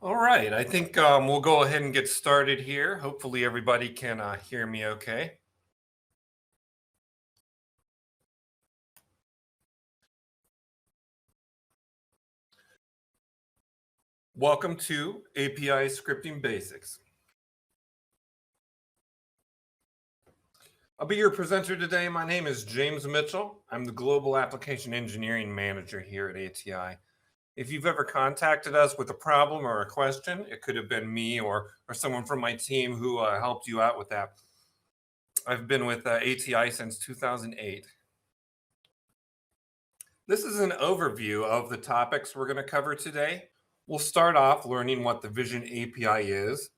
All right, I think we'll go ahead and get started here. Hopefully everybody can hear me okay. Welcome to API Scripting Basics. I'll be your presenter today. My name is James Mitchell. I'm the Global Application Engineering Manager here at ATI. If you've ever contacted us with a problem or a question, it could have been me or someone from my team who helped you out with that. I've been with ATI since 2008. This is an overview of the topics we're going to cover today. We'll start off learning what the Vision API is.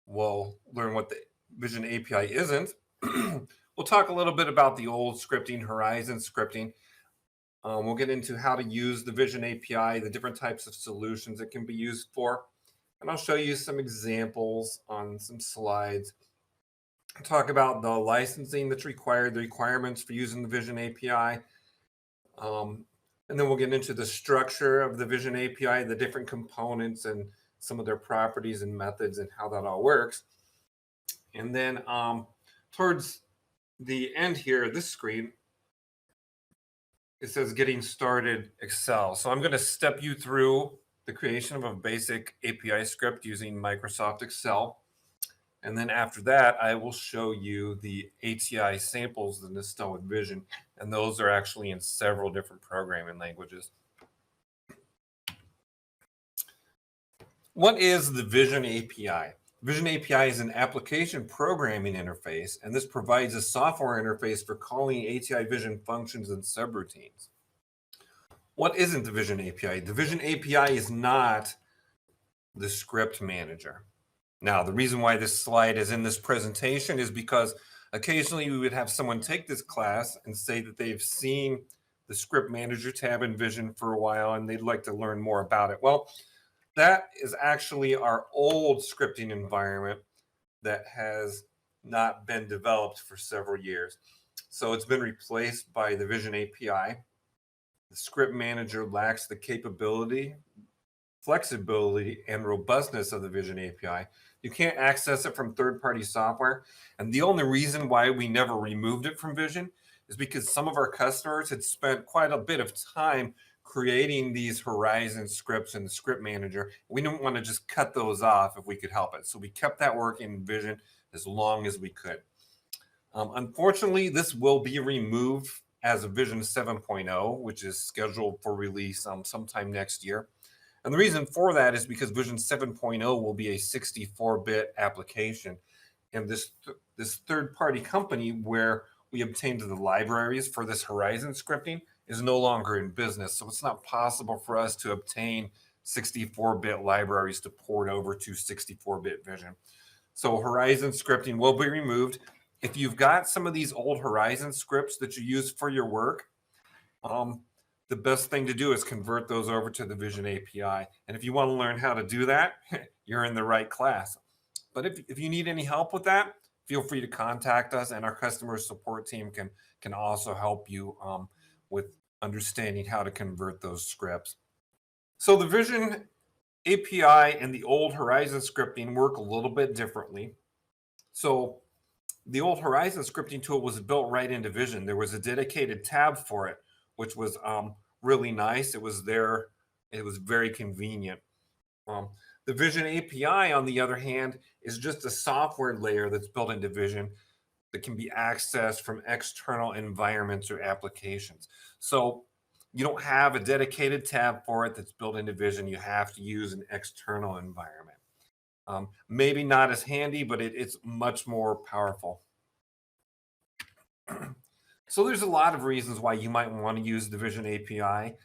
We'll learn what the Vision API isn't. We'll talk a little bit about the old scripting, Horizon scripting. We'll get into how to use the Vision API, the different types of solutions it can be used for. And I'll show you some examples on some slides. I'll talk about the licensing that's required, the requirements for using the Vision API. And then we'll get into the structure of the Vision API, the different components and some of their properties and methods and how that all works. And then towards the end here, this screen, it says getting started Excel. So I'm going to step you through the creation of a basic API script using Microsoft Excel. And then after that, I will show you the ATI samples that install with Vision. And those are actually in several different programming languages. What is the Vision API? Vision API is an application programming interface, and this provides a software interface for calling ATI Vision functions and subroutines. What isn't the Vision API? The Vision API is not the script manager. Now, the reason why this slide is in this presentation is because occasionally we would have someone take this class and say that they've seen the script manager tab in Vision for a while and they'd like to learn more about it. Well, that is actually our old scripting environment that has not been developed for several years. So it's been replaced by the Vision API. The script manager lacks the capability, flexibility, and robustness of the Vision API. You can't access it from third-party software. And the only reason why we never removed it from Vision is because some of our customers had spent quite a bit of time creating these Horizon scripts in the script manager. We didn't want to just cut those off if we could help it. So we kept that working in Vision as long as we could. Unfortunately, this will be removed as a Vision 7.0, which is scheduled for release sometime next year. And the reason for that is because Vision 7.0 will be a 64-bit application. And this third-party company where we obtained the libraries for this Horizon scripting is no longer in business. So it's not possible for us to obtain 64-bit libraries to port over to 64-bit Vision. So Horizon scripting will be removed. If you've got some of these old Horizon scripts that you use for your work, the best thing to do is convert those over to the Vision API. And if you want to learn how to do that, you're in the right class. But if you need any help with that, feel free to contact us, and our customer support team can also help you with understanding how to convert those scripts. So the Vision API and the old Horizon scripting work a little bit differently. So the old Horizon scripting tool was built right into Vision. There was a dedicated tab for it, which was really nice. It was there. It was very convenient. The Vision API, on the other hand, is just a software layer that's built into Vision that can be accessed from external environments or applications. So you don't have a dedicated tab for it that's built into Vision. You have to use an external environment. Maybe not as handy, but it's much more powerful. So there's a lot of reasons why you might want to use the Vision API.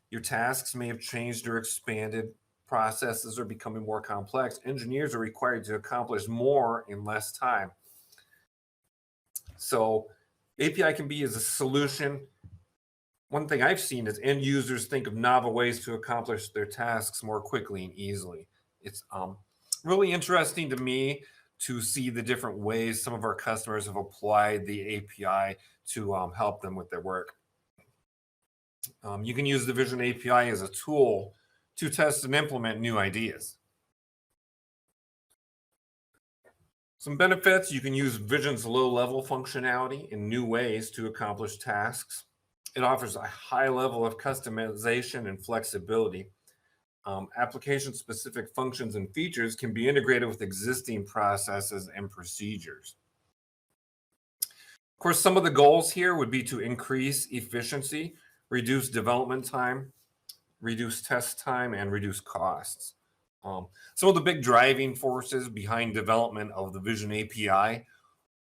Your tasks may have changed or expanded. Processes are becoming more complex. Engineers are required to accomplish more in less time. So API can be as a solution. One thing I've seen is end users think of novel ways to accomplish their tasks more quickly and easily. It's really interesting to me to see the different ways some of our customers have applied the API to help them with their work. You can use the Vision API as a tool to test and implement new ideas. Some benefits: you can use Vision's low-level functionality in new ways to accomplish tasks. It offers a high level of customization and flexibility. Application-specific functions and features can be integrated with existing processes and procedures. Of course, some of the goals here would be to increase efficiency, reduce development time, reduce test time, and reduce costs. Some of the big driving forces behind development of the Vision API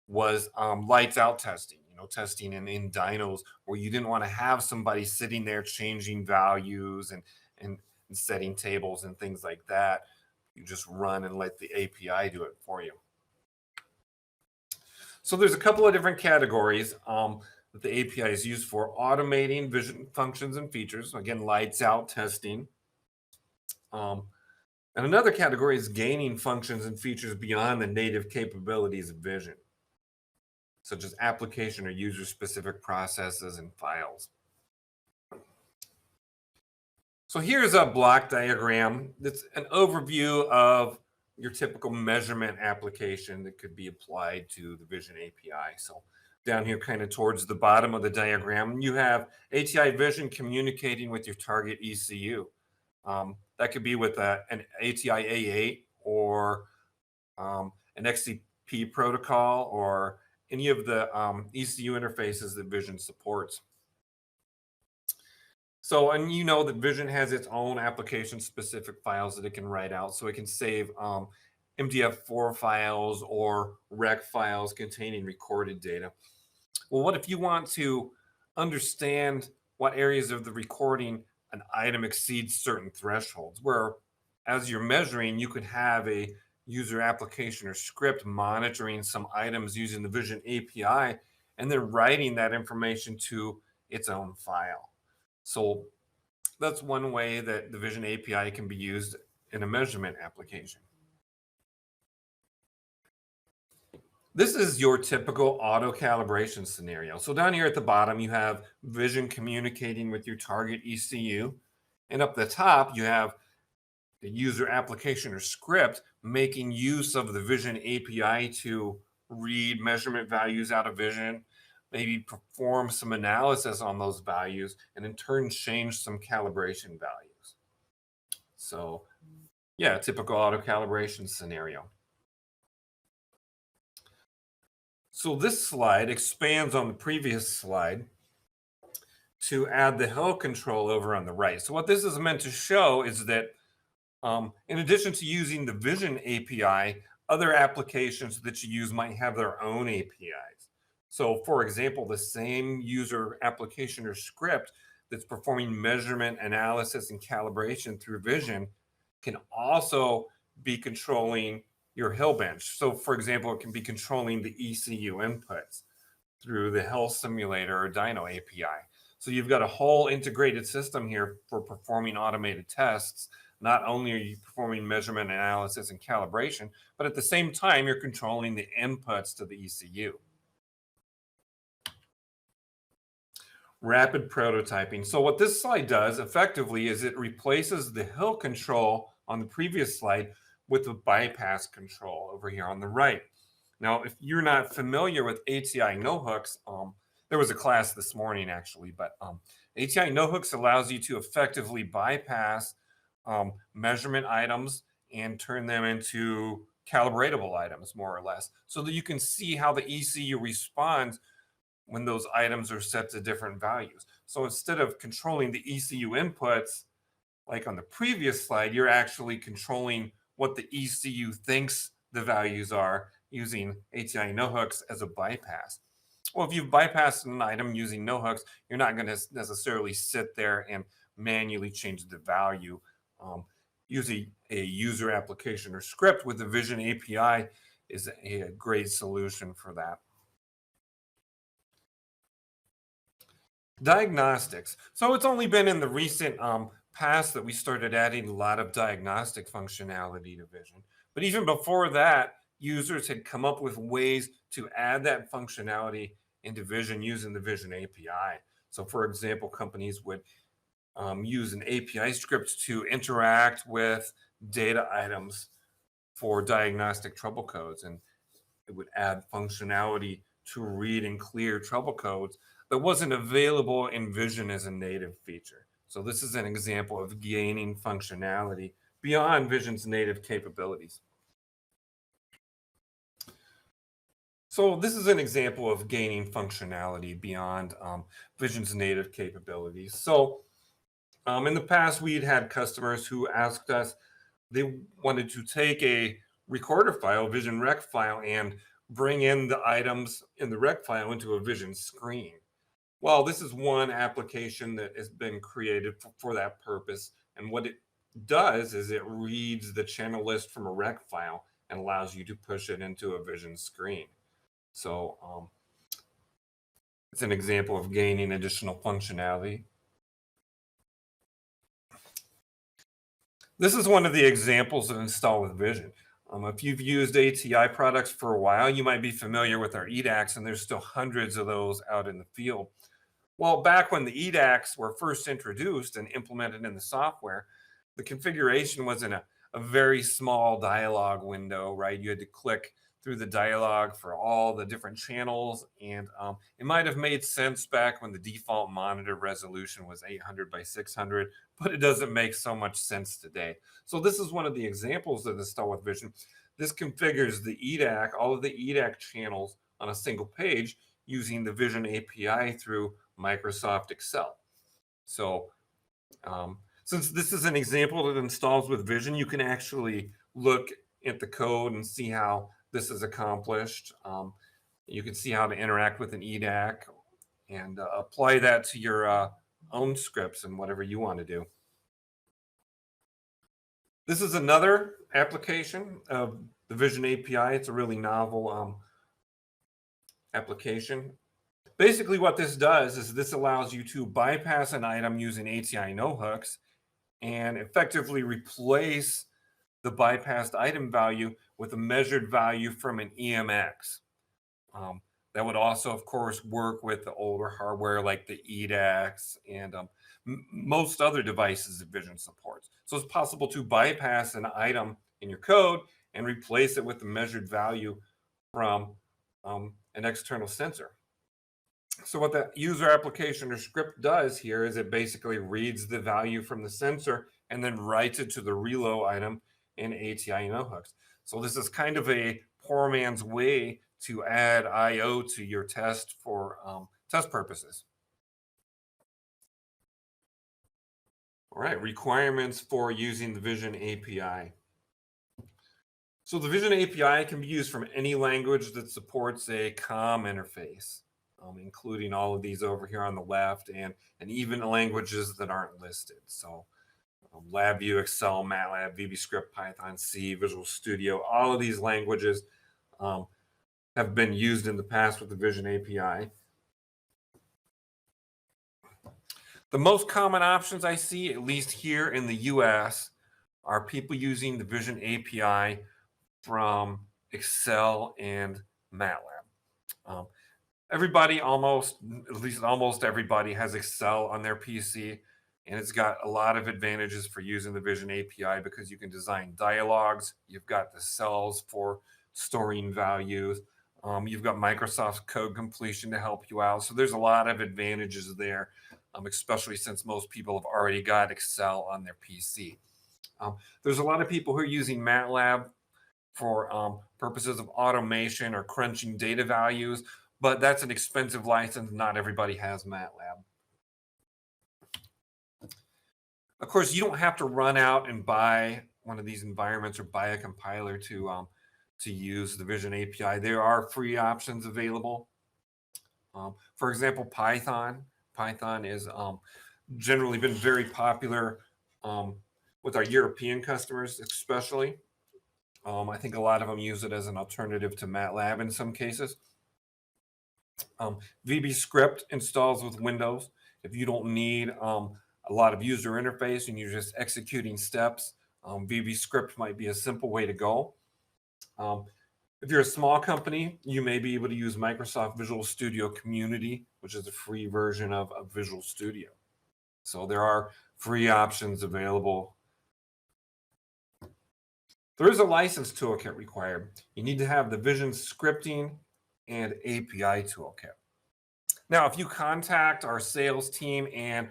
was lights out testing, testing in dynos where you didn't want to have somebody sitting there changing values and setting tables and things like that. You just run and let the API do it for you. So there's a couple of different categories that the API is used for: automating Vision functions and features, again, lights out testing. And another category is gaining functions and features beyond the native capabilities of Vision, such as application or user-specific processes and files. So here's a block diagram that's an overview of your typical measurement application that could be applied to the Vision API. So down here, kind of towards the bottom of the diagram, you have ATI Vision communicating with your target ECU. That could be with an ATI A8 or an XCP protocol or any of the ECU interfaces that Vision supports. So, and you know that Vision has its own application-specific files that it can write out. So it can save MDF4 files or rec files containing recorded data. Well, what if you want to understand what areas of the recording an item exceeds certain thresholds, where as you're measuring, you could have a user application or script monitoring some items using the Vision API, and they're writing that information to its own file. So that's one way that the Vision API can be used in a measurement application. This is your typical auto calibration scenario. So down here at the bottom, you have Vision communicating with your target ECU. And up the top, you have the user application or script making use of the Vision API to read measurement values out of Vision, maybe perform some analysis on those values, and in turn change some calibration values. So yeah, typical auto calibration scenario. So this slide expands on the previous slide to add the hill control over on the right. So what this is meant to show is that in addition to using the Vision API, other applications that you use might have their own APIs. So for example, the same user application or script that's performing measurement, analysis, and calibration through Vision can also be controlling your hill bench. So for example, it can be controlling the ECU inputs through the hill simulator or dyno API. So you've got a whole integrated system here for performing automated tests. Not only are you performing measurement, analysis, and calibration, but at the same time, you're controlling the inputs to the ECU. Rapid prototyping. So what this slide does effectively is it replaces the hill control on the previous slide with the bypass control over here on the right. Now, if you're not familiar with ATI no-hooks, there was a class this morning actually, but ATI no-hooks allows you to effectively bypass measurement items and turn them into calibratable items, more or less, so that you can see how the ECU responds when those items are set to different values. So instead of controlling the ECU inputs, like on the previous slide, you're actually controlling what the ECU thinks the values are using ATI no-hooks as a bypass. Well, if you've bypassed an item using no-hooks, you're not going to necessarily sit there and manually change the value. Using a user application or script with the Vision API is a great solution for that. Diagnostics. So it's only been in the recent past that we started adding a lot of diagnostic functionality to Vision. But even before that, users had come up with ways to add that functionality into Vision using the Vision API. So for example, companies would use an API script to interact with data items for diagnostic trouble codes. And it would add functionality to read and clear trouble codes that wasn't available in Vision as a native feature. So this is an example of gaining functionality beyond Vision's native capabilities. So this is an example of gaining functionality beyond Vision's native capabilities. So in the past, we'd had customers who asked us, they wanted to take a recorder file, Vision rec file, and bring in the items in the rec file into a Vision screen. Well, this is one application that has been created for that purpose. And what it does is it reads the channel list from a rec file and allows you to push it into a Vision screen. So it's an example of gaining additional functionality. This is one of the examples of install with Vision. If you've used ATI products for a while, you might be familiar with our EDACs, and there's still hundreds of those out in the field. Well, back when the EDACs were first introduced and implemented in the software, the configuration was in a very small dialog window, right? You had to click through the dialog for all the different channels. And it might have made sense back when the default monitor resolution was 800 by 600, but it doesn't make so much sense today. So this is one of the examples of install with Vision. This configures the EDAC, all of the EDAC channels on a single page using the Vision API through Microsoft Excel. So since this is an example that installs with Vision, you can actually look at the code and see how this is accomplished. You can see how to interact with an EDAC and apply that to your own scripts and whatever you want to do. This is another application of the Vision API. It's a really novel application. Basically, what this does is this allows you to bypass an item using ATI no hooks and effectively replace the bypassed item value with a measured value from an EMX. That would also, of course, work with the older hardware like the EDACs and most other devices that Vision supports. So it's possible to bypass an item in your code and replace it with the measured value from an external sensor. So what that user application or script does here is it basically reads the value from the sensor and then writes it to the reload item in ATI no hooks. So this is kind of a poor man's way to add I/O to your test for test purposes. All right, requirements for using the Vision API. So the Vision API can be used from any language that supports a COM interface, including all of these over here on the left, and even languages that aren't listed. So LabVIEW, Excel, MATLAB, VBScript, Python, C, Visual Studio, all of these languages have been used in the past with the Vision API. The most common options I see, at least here in the US, are people using the Vision API from Excel and MATLAB. Everybody at least almost everybody has Excel on their PC, and it's got a lot of advantages for using the Vision API because you can design dialogues. You've got the cells for storing values. You've got Microsoft code completion to help you out. So there's a lot of advantages there, especially since most people have already got Excel on their PC. There's a lot of people who are using MATLAB for purposes of automation or crunching data values, but that's an expensive license. Not everybody has MATLAB. Of course, you don't have to run out and buy one of these environments or buy a compiler to use the Vision API. There are free options available. For example, Python. Python is generally been very popular with our European customers, especially. I think a lot of them use it as an alternative to MATLAB in some cases. VBScript installs with Windows. If you don't need a lot of user interface and you're just executing steps, VBScript might be a simple way to go. If you're a small company, you may be able to use Microsoft Visual Studio Community, which is a free version of Visual Studio. So there are free options available. There is a license toolkit required. You need to have the Vision Scripting and API toolkit. Now, if you contact our sales team and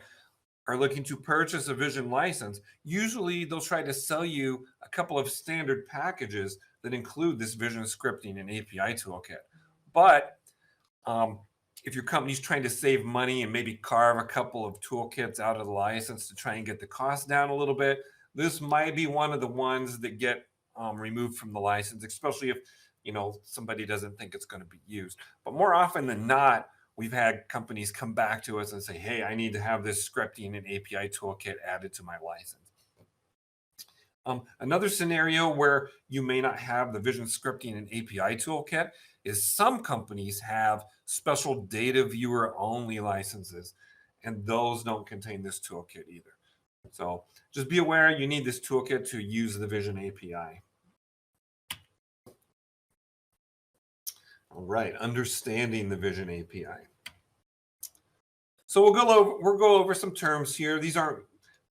are looking to purchase a Vision license, usually they'll try to sell you a couple of standard packages that include this Vision Scripting and API toolkit. But if your company's trying to save money and maybe carve a couple of toolkits out of the license to try and get the cost down a little bit, this might be one of the ones that get removed from the license, especially if somebody doesn't think it's going to be used. But more often than not, we've had companies come back to us and say, hey, I need to have this scripting and API toolkit added to my license. Another scenario where you may not have the Vision Scripting and API toolkit is some companies have special data viewer only licenses, and those don't contain this toolkit either. So just be aware you need this toolkit to use the Vision API. All right, understanding the Vision API. So we'll go over some terms here. These aren't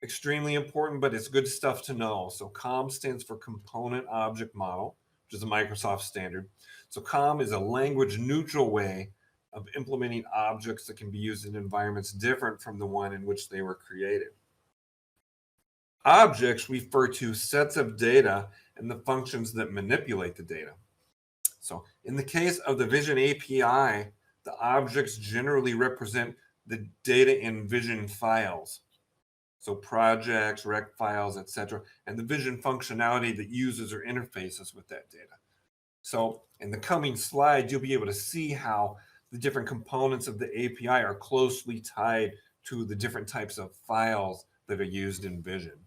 extremely important, but it's good stuff to know. So COM stands for Component Object Model, which is a Microsoft standard. So COM is a language neutral way of implementing objects that can be used in environments different from the one in which they were created. Objects refer to sets of data and the functions that manipulate the data. So in the case of the Vision API, the objects generally represent the data in Vision files. So projects, rec files, etc., and the Vision functionality that uses or interfaces with that data. So in the coming slides, you'll be able to see how the different components of the API are closely tied to the different types of files that are used in Vision.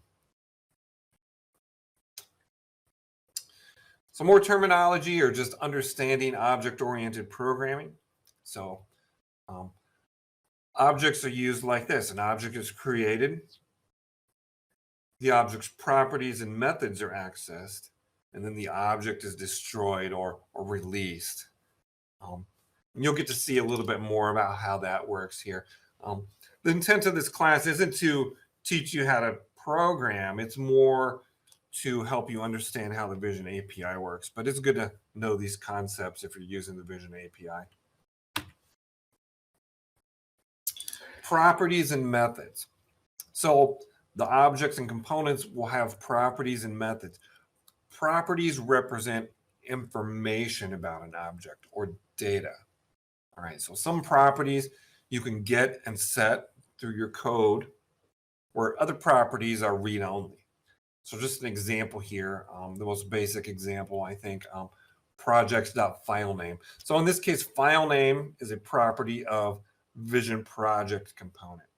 Some more terminology or just understanding object-oriented programming. So objects are used like this. An object is created. The object's properties and methods are accessed, and then the object is destroyed or released. You'll get to see a little bit more about how that works here. The intent of this class isn't to teach you how to program. It's more to help you understand how the Vision API works. But it's good to know these concepts if you're using the Vision API. Properties and methods. So the objects and components will have properties and methods. Properties represent information about an object or data. All right, so some properties you can get and set through your code, where other properties are read-only. So just an example here, the most basic example, I think, projects.filename. So in this case, file name is a property of Vision project component.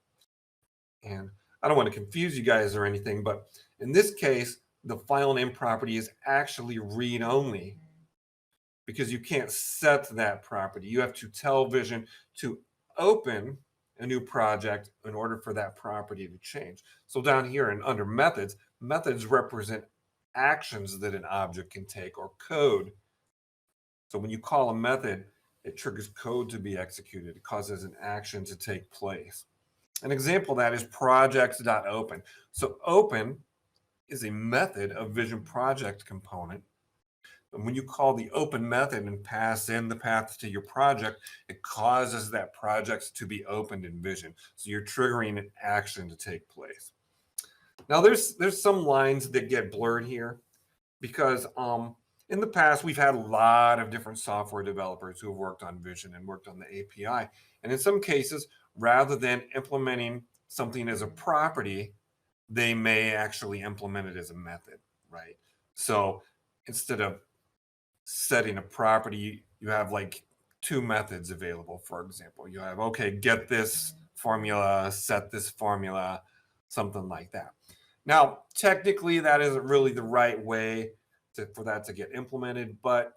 And I don't want to confuse you guys or anything, but in this case, the file name property is actually read-only because you can't set that property. You have to tell Vision to open a new project in order for that property to change. So down here and under methods, methods represent actions that an object can take or code. So when you call a method, it triggers code to be executed. It causes an action to take place. An example of that is projects.open. So open is a method of Vision project component. And when you call the open method and pass in the path to your project, it causes that project to be opened in Vision. So you're triggering an action to take place. Now there's some lines that get blurred here because in the past we've had a lot of different software developers who have worked on Vision and worked on the API. And in some cases, rather than implementing something as a property, they may actually implement it as a method, right? So instead of setting a property, you have like two methods available. For example, you have, okay, get this formula, set this formula, something like that. Now, technically, that isn't really the right way for that to get implemented, but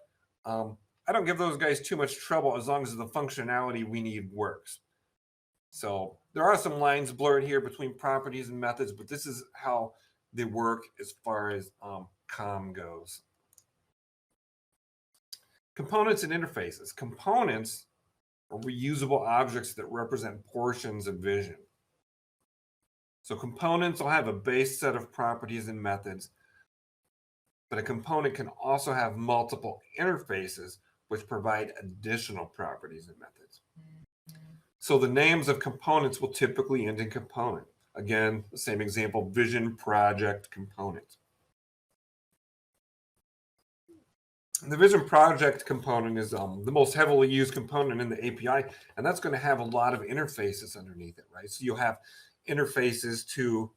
I don't give those guys too much trouble as long as the functionality we need works. So there are some lines blurred here between properties and methods, but this is how they work as far as COM goes. Components and interfaces. Components are reusable objects that represent portions of Vision. So components will have a base set of properties and methods, but a component can also have multiple interfaces which provide additional properties and methods. So the names of components will typically end in component. Again, the same example, vision, project, component. The vision project component is the most heavily used component in the API, and that's going to have a lot of interfaces underneath it, right? So you'll have interfaces to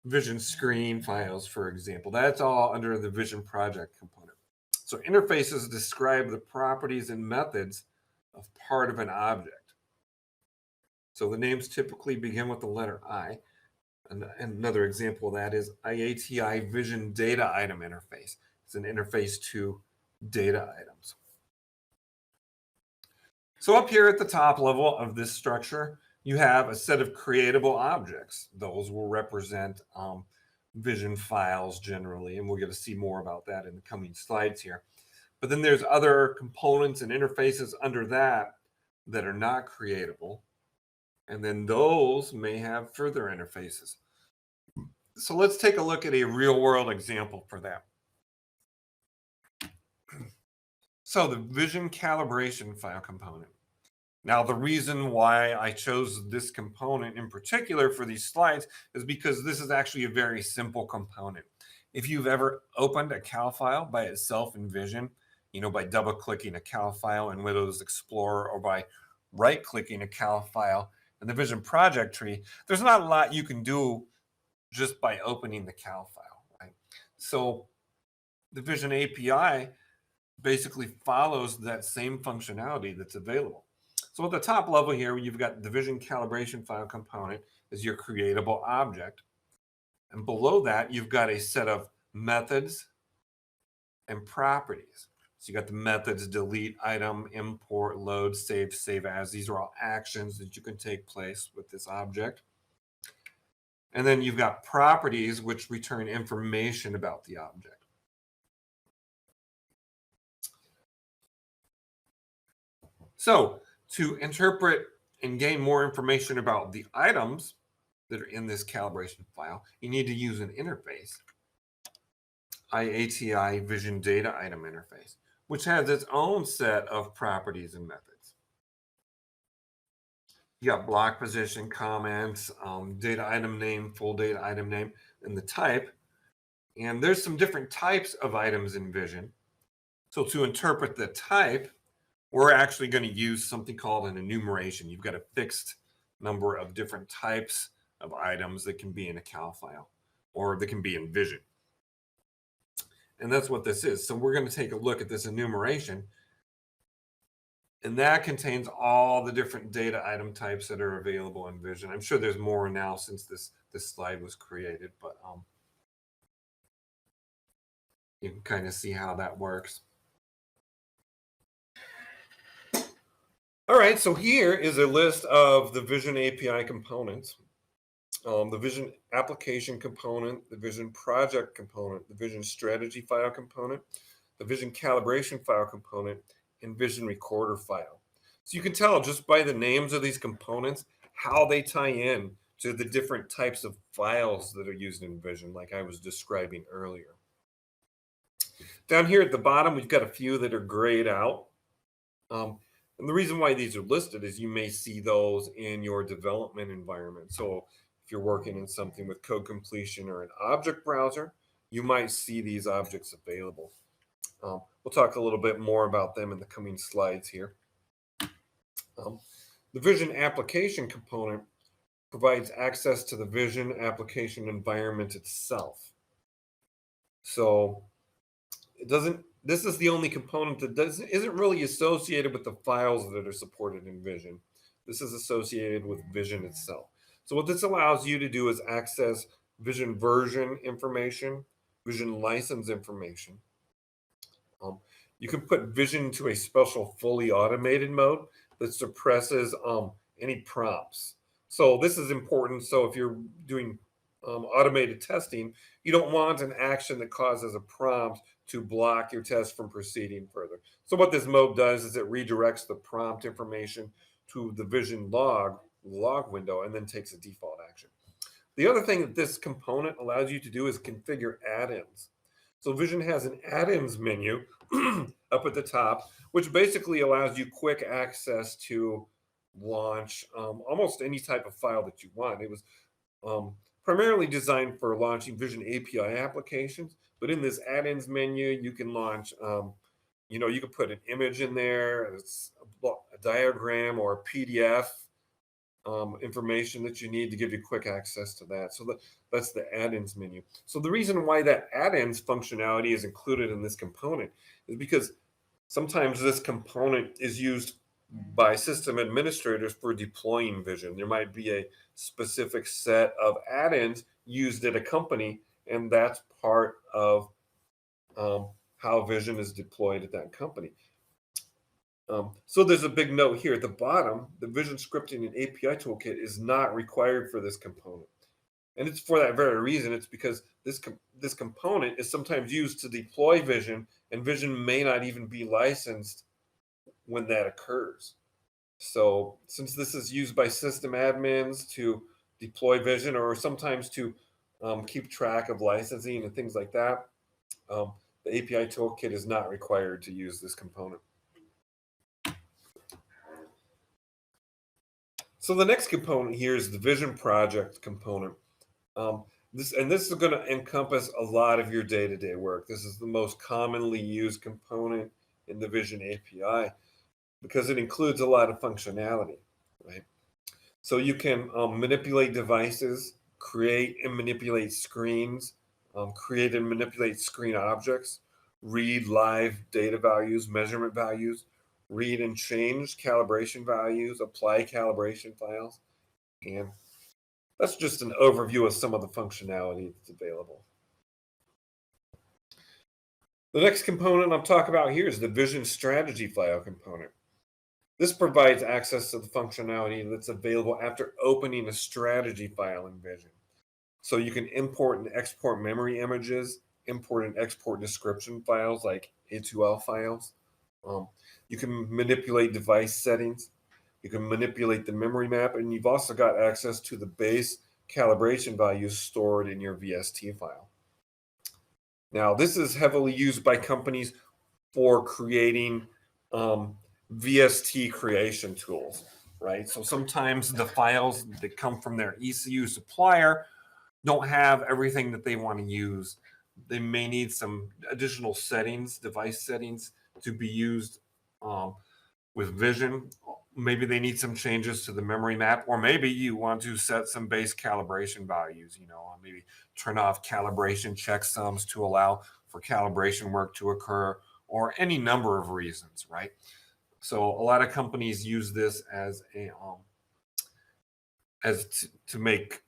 vision screen files, for example. That's all under the vision project component. So interfaces describe the properties and methods of part of an object. So the names typically begin with the letter I. And another example of that is IATI Vision Data Item Interface. It's an interface to data items. So up here at the top level of this structure, you have a set of creatable objects. Those will represent vision files generally, and we're going to see more about that in the coming slides here. But then there's other components and interfaces under that that are not creatable, and then those may have further interfaces. So let's take a look at a real-world example for that. So the vision calibration file component. Now, the reason why I chose this component in particular for these slides is because this is actually a very simple component. If you've ever opened a cal file by itself in Vision, by double-clicking a cal file in Windows Explorer or by right-clicking a cal file in the Vision project tree, there's not a lot you can do just by opening the cal file, right? So the Vision API basically follows that same functionality that's available. So at the top level here, you've got the vision calibration file component as your creatable object. And below that, you've got a set of methods and properties. So you got the methods, delete item, import, load, save as. These are all actions that you can take place with this object. And then you've got properties which return information about the object. So to interpret and gain more information about the items that are in this calibration file, you need to use an interface, IATI Vision Data Item Interface, which has its own set of properties and methods. You got block position, comments, data item name, full data item name, and the type. And there's some different types of items in Vision. So to interpret the type, we're actually going to use something called an enumeration. You've got a fixed number of different types of items that can be in a cal file or that can be in Vision. And that's what this is. So we're going to take a look at this enumeration. And that contains all the different data item types that are available in Vision. I'm sure there's more now since this slide was created, but you can kind of see how that works. All right, so here is a list of the Vision API components. The Vision application component, the Vision project component, the Vision strategy file component, the Vision calibration file component, and Vision recorder file. So you can tell just by the names of these components how they tie in to the different types of files that are used in Vision, like I was describing earlier. Down here at the bottom, we've got a few that are grayed out. And the reason why these are listed is you may see those in your development environment. So if you're working in something with code completion or an object browser, you might see these objects available. We'll talk a little bit more about them in the coming slides here. The Vision application component provides access to the Vision application environment itself. So this is the only component that isn't really associated with the files that are supported in Vision. This is associated with Vision itself. So what this allows you to do is access Vision version information, Vision license information. You can put Vision into a special fully automated mode that suppresses any prompts. So this is important. So if you're doing automated testing, you don't want an action that causes a prompt to block your test from proceeding further. So what this mode does is it redirects the prompt information to the Vision log window and then takes a default action. The other thing that this component allows you to do is configure add-ins. So Vision has an add-ins menu up at the top, which basically allows you quick access to launch almost any type of file that you want. It was primarily designed for launching Vision API applications, but in this add-ins menu, you can launch, you can put an image in there, a diagram or a PDF information that you need to give you quick access to that. So that's the add-ins menu. So the reason why that add-ins functionality is included in this component is because sometimes this component is used by system administrators for deploying Vision. There might be a specific set of add-ins used at a company, and that's part of how Vision is deployed at that company. So there's a big note here at the bottom. The Vision Scripting and API Toolkit is not required for this component. And it's for that very reason. It's because this component is sometimes used to deploy Vision, and Vision may not even be licensed when that occurs. So since this is used by system admins to deploy Vision, or sometimes to keep track of licensing and things like that, the API Toolkit is not required to use this component. So the next component here is the Vision Project component. This is going to encompass a lot of your day-to-day work. This is the most commonly used component in the Vision API because it includes a lot of functionality, right? So you can manipulate devices, create and manipulate screens, create and manipulate screen objects, read live data values, measurement values, read and change calibration values, apply calibration files, and that's just an overview of some of the functionality that's available. The next component I'll talk about here is the Vision Strategy File component. This provides access to the functionality that's available after opening a strategy file in Vision. So you can import and export memory images, import and export description files like A2L files. You can manipulate device settings. You can manipulate the memory map, and you've also got access to the base calibration values stored in your VST file. Now, this is heavily used by companies for creating VST creation tools, right? So sometimes the files that come from their ECU supplier don't have everything that they want to use. They may need some additional settings, device settings, to be used with Vision. Maybe they need some changes to the memory map, or maybe you want to set some base calibration values, maybe turn off calibration checksums to allow for calibration work to occur, or any number of reasons, right? So a lot of companies use this as to make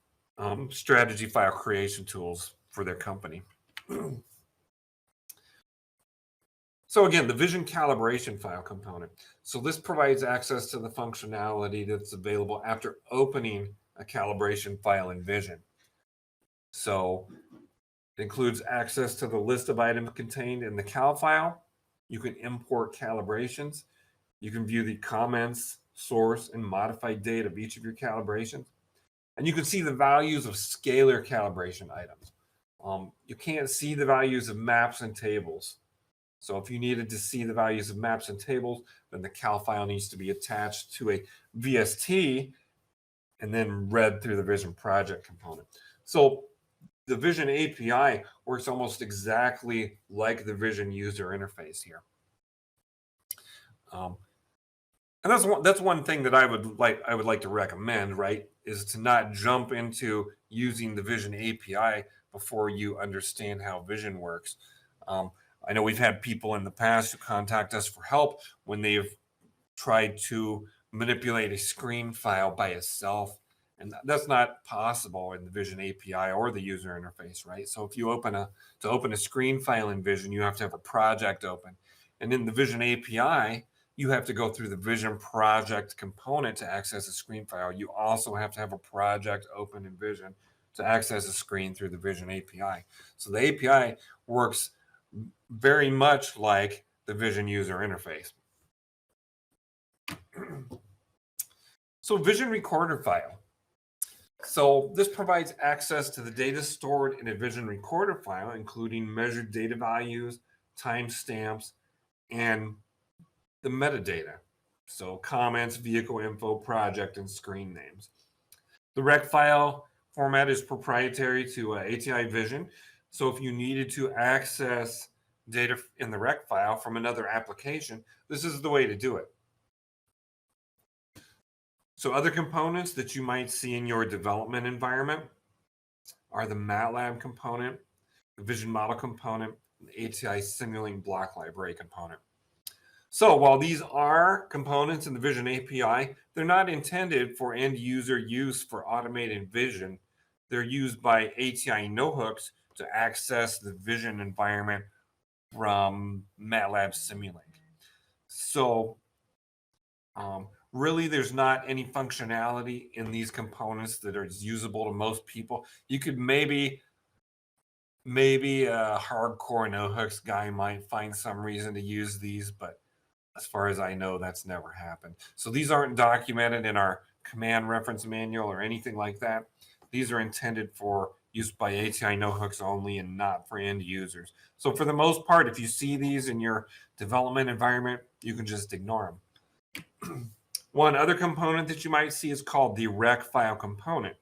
strategy file creation tools for their company. So again, the Vision calibration file component. So this provides access to the functionality that's available after opening a calibration file in Vision. So it includes access to the list of items contained in the cal file. You can import calibrations. You can view the comments, source, and modified date of each of your calibrations. And you can see the values of scalar calibration items. You can't see the values of maps and tables. So if you needed to see the values of maps and tables, then the cal file needs to be attached to a VST and then read through the Vision Project component. So the Vision API works almost exactly like the Vision user interface here. And that's one thing that I would like to recommend, right, is to not jump into using the Vision API before you understand how Vision works. I know we've had people in the past who contact us for help when they've tried to manipulate a screen file by itself, and that's not possible in the Vision API or the user interface, right? So if you open a screen file in Vision, you have to have a project open, and in the Vision API, you have to go through the Vision Project component to access a screen file. You also have to have a project open in Vision to access a screen through the Vision API. So the API works very much like the Vision user interface. So Vision Recorder file. So this provides access to the data stored in a Vision Recorder file, including measured data values, timestamps, and the metadata. So comments, vehicle info, project, and screen names. The rec file format is proprietary to ATI Vision. So if you needed to access data in the rec file from another application, this is the way to do it. So other components that you might see in your development environment are the MATLAB component, the Vision Model component, and the ATI Simulating Block Library component. So while these are components in the Vision API, they're not intended for end user use for automated vision. They're used by ATI no-hooks to access the vision environment from MATLAB Simulink. So really, there's not any functionality in these components that are usable to most people. You could maybe a hardcore no-hooks guy might find some reason to use these, but as far as I know, that's never happened. So these aren't documented in our command reference manual or anything like that. These are intended for use by ATI no-hooks only and not for end users. So for the most part, if you see these in your development environment, you can just ignore them. One other component that you might see is called the rec file component.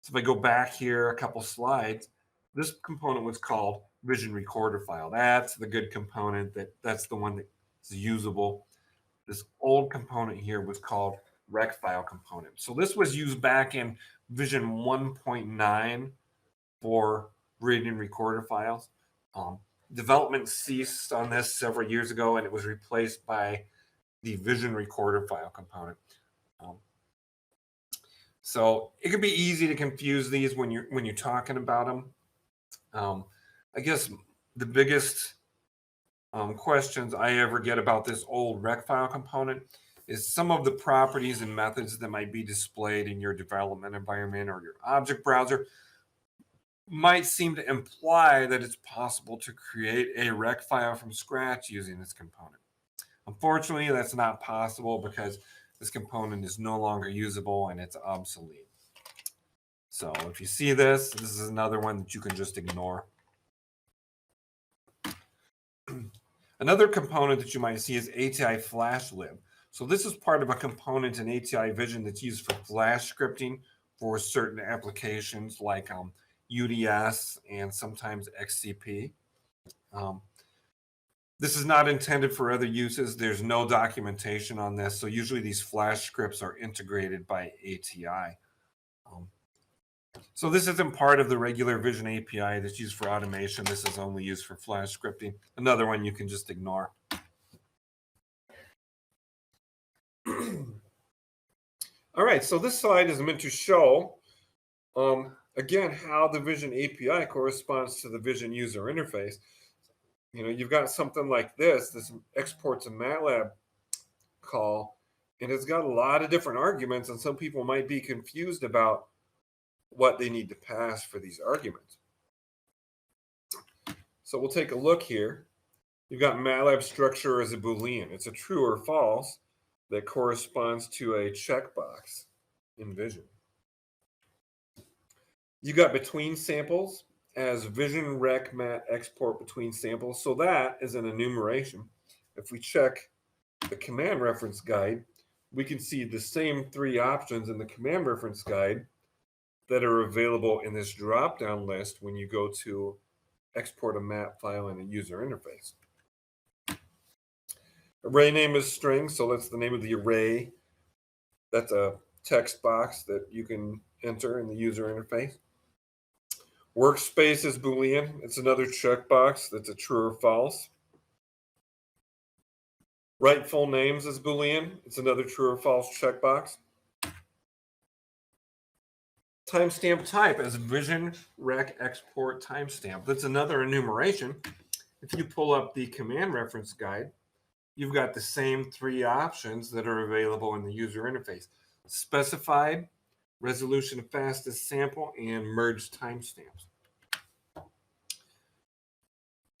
So if I go back here a couple slides, this component was called Vision Recorder file. That's the good component. That's the one that's usable. This old component here was called rec file component. So this was used back in Vision 1.9 for reading recorder files. Development ceased on this several years ago, and it was replaced by the Vision Recorder file component. So it can be easy to confuse these when you're talking about them. I guess the biggest questions I ever get about this old rec file component is some of the properties and methods that might be displayed in your development environment or your object browser might seem to imply that it's possible to create a rec file from scratch using this component. Unfortunately, that's not possible because this component is no longer usable and it's obsolete. So if you see this is another one that you can just ignore. Another component that you might see is ATI Flash Lib. So this is part of a component in ATI Vision that's used for Flash scripting for certain applications like UDS and sometimes XCP. This is not intended for other uses. There's no documentation on this. So usually these Flash scripts are integrated by ATI. So this isn't part of the regular Vision API that's used for automation. This is only used for Flash scripting. Another one you can just ignore. All right, so this slide is meant to show, again, how the Vision API corresponds to the Vision user interface. You know, you've got something like this export to MATLAB call, and it's got a lot of different arguments, and some people might be confused about what they need to pass for these arguments. So we'll take a look here. You've got MATLAB structure as a Boolean. It's a true or false that corresponds to a checkbox in Vision. You got between samples as Vision rec mat export between samples. So that is an enumeration. If we check the command reference guide, we can see the same three options in the command reference guide that are available in this drop-down list when you go to export a map file in a user interface. Array name is string, so that's the name of the array. That's a text box that you can enter in the user interface. Workspace is Boolean. It's another checkbox that's a true or false. Write full names is Boolean. It's another true or false checkbox. Timestamp type as Vision rec export timestamp. That's another enumeration. If you pull up the command reference guide, you've got the same three options that are available in the user interface. Specified, resolution of fastest sample, and merged timestamps.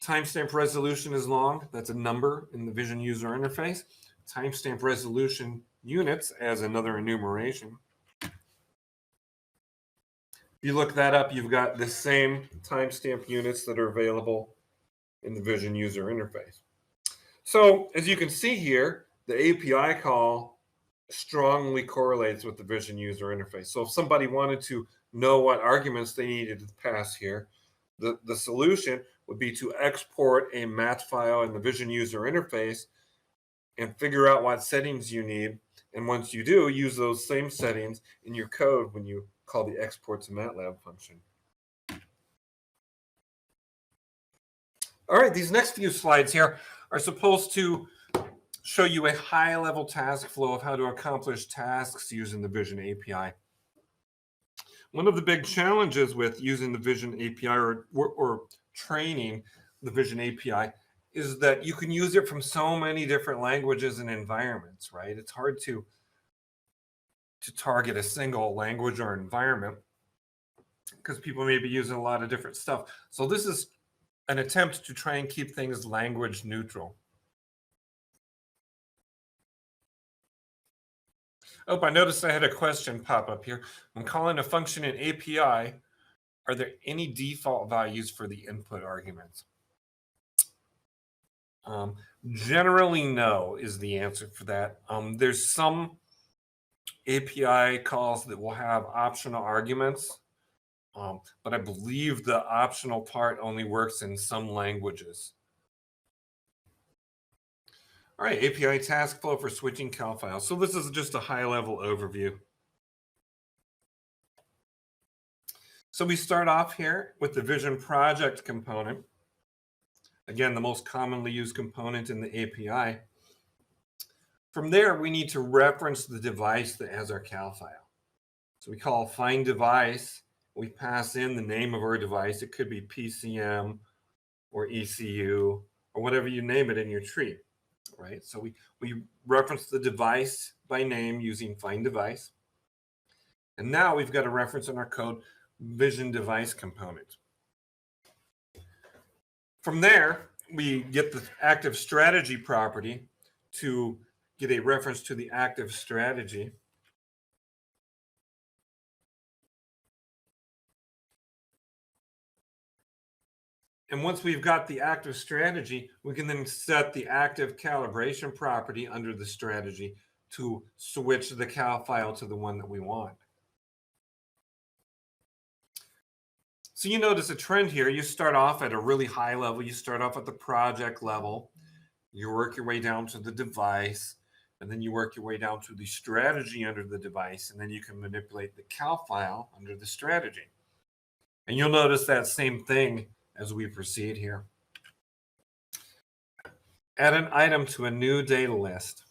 Timestamp resolution is long. That's a number in the Vision user interface. Timestamp resolution units as another enumeration. If you look that up, you've got the same timestamp units that are available in the Vision user interface. So as you can see here, the API call strongly correlates with the Vision user interface. So if somebody wanted to know what arguments they needed to pass here, the solution would be to export a mat file in the Vision user interface and figure out what settings you need. And once you do, use those same settings in your code when you call the export to MATLAB function. All right, these next few slides here are supposed to show you a high-level task flow of how to accomplish tasks using the Vision API. One of the big challenges with using the Vision API or training the Vision API is that you can use it from so many different languages and environments, right? It's hard to target a single language or environment because people may be using a lot of different stuff. So this is an attempt to try and keep things language neutral. Oh, I noticed I had a question pop up here. When calling a function in API, are there any default values for the input arguments? Generally, no is the answer for that. There's some API calls that will have optional arguments, but I believe the optional part only works in some languages. All right, API task flow for switching cal files. So this is just a high-level overview. So we start off here with the Vision project component. Again, the most commonly used component in the API. From there, we need to reference the device that has our cal file. So we call find device. We pass in the name of our device. It could be PCM or ECU or whatever you name it in your tree, right? So we reference the device by name using find device. And now we've got a reference in our code Vision device component. From there, we get the active strategy property to get a reference to the active strategy. And once we've got the active strategy, we can then set the active calibration property under the strategy to switch the cal file to the one that we want. So you notice a trend here. You start off at a really high level. You start off at the project level. You work your way down to the device, and then you work your way down to the strategy under the device, and then you can manipulate the cal file under the strategy. And you'll notice that same thing as we proceed here. Add an item to a new data list.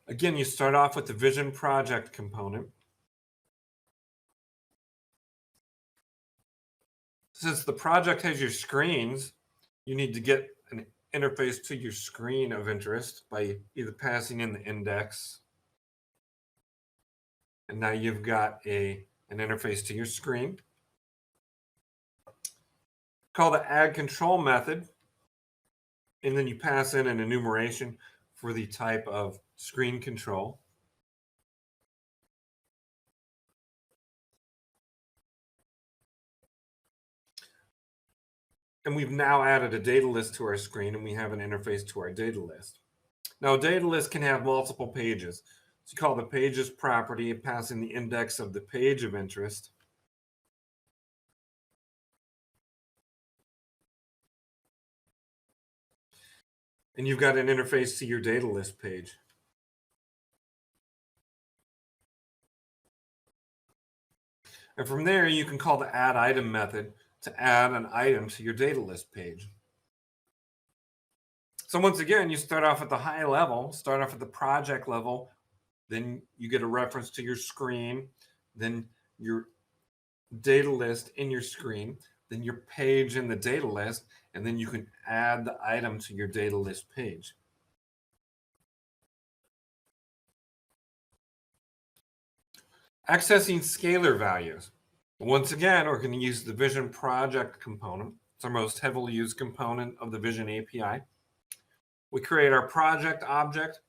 Again, you start off with the Vision project component. Since the project has your screens, you need to get an interface to your screen of interest by either passing in the index. And now you've got an interface to your screen. Call the add control method. And then you pass in an enumeration for the type of screen control. And we've now added a data list to our screen, and we have an interface to our data list. Now, a data list can have multiple pages. So you call the pages property, pass in the index of the page of interest. And you've got an interface to your data list page. And from there, you can call the add item method to add an item to your data list page. So once again, you start off at the high level, start off at the project level, then you get a reference to your screen, then your data list in your screen, then your page in the data list, and then you can add the item to your data list page. Accessing scalar values. Once again, we're going to use the Vision project component. It's our most heavily used component of the Vision API. We create our project object.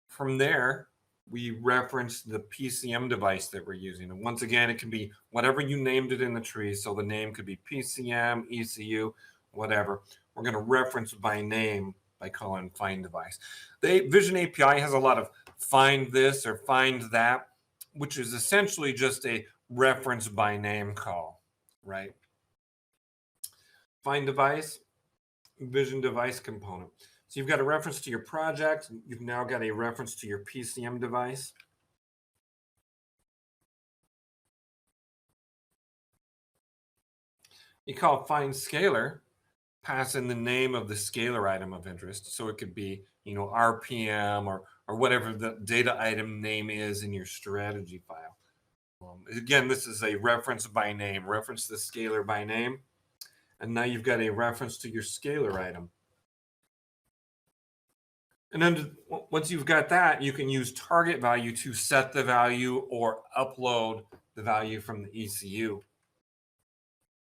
From there, we reference the PCM device that we're using. And once again, it can be whatever you named it in the tree. So the name could be PCM, ECU, whatever. We're going to reference by name by calling find device. The Vision API has a lot of find this or find that, which is essentially just a reference by name call, right? Find device, Vision device component. So you've got a reference to your project. You've now got a reference to your PCM device. You call find scalar, pass in the name of the scalar item of interest. So it could be, RPM or whatever the data item name is in your strategy file. Again, this is a reference by name. Reference the scalar by name. And now you've got a reference to your scalar item. And then once you've got that, you can use target value to set the value or upload the value from the ECU.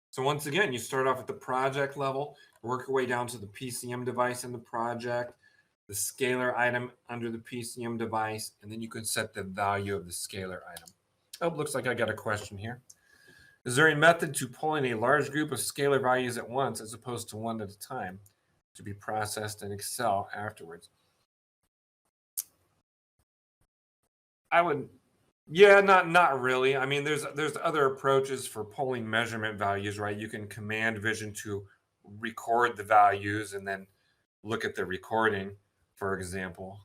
So once again, you start off at the project level, work your way down to the PCM device in the project, the scalar item under the PCM device, and then you can set the value of the scalar item. Oh, looks like I got a question here. Is there a method to pull in a large group of scalar values at once as opposed to one at a time to be processed in Excel afterwards? Not really. I mean, there's other approaches for pulling measurement values, right? You can command Vision to record the values and then look at the recording, for example.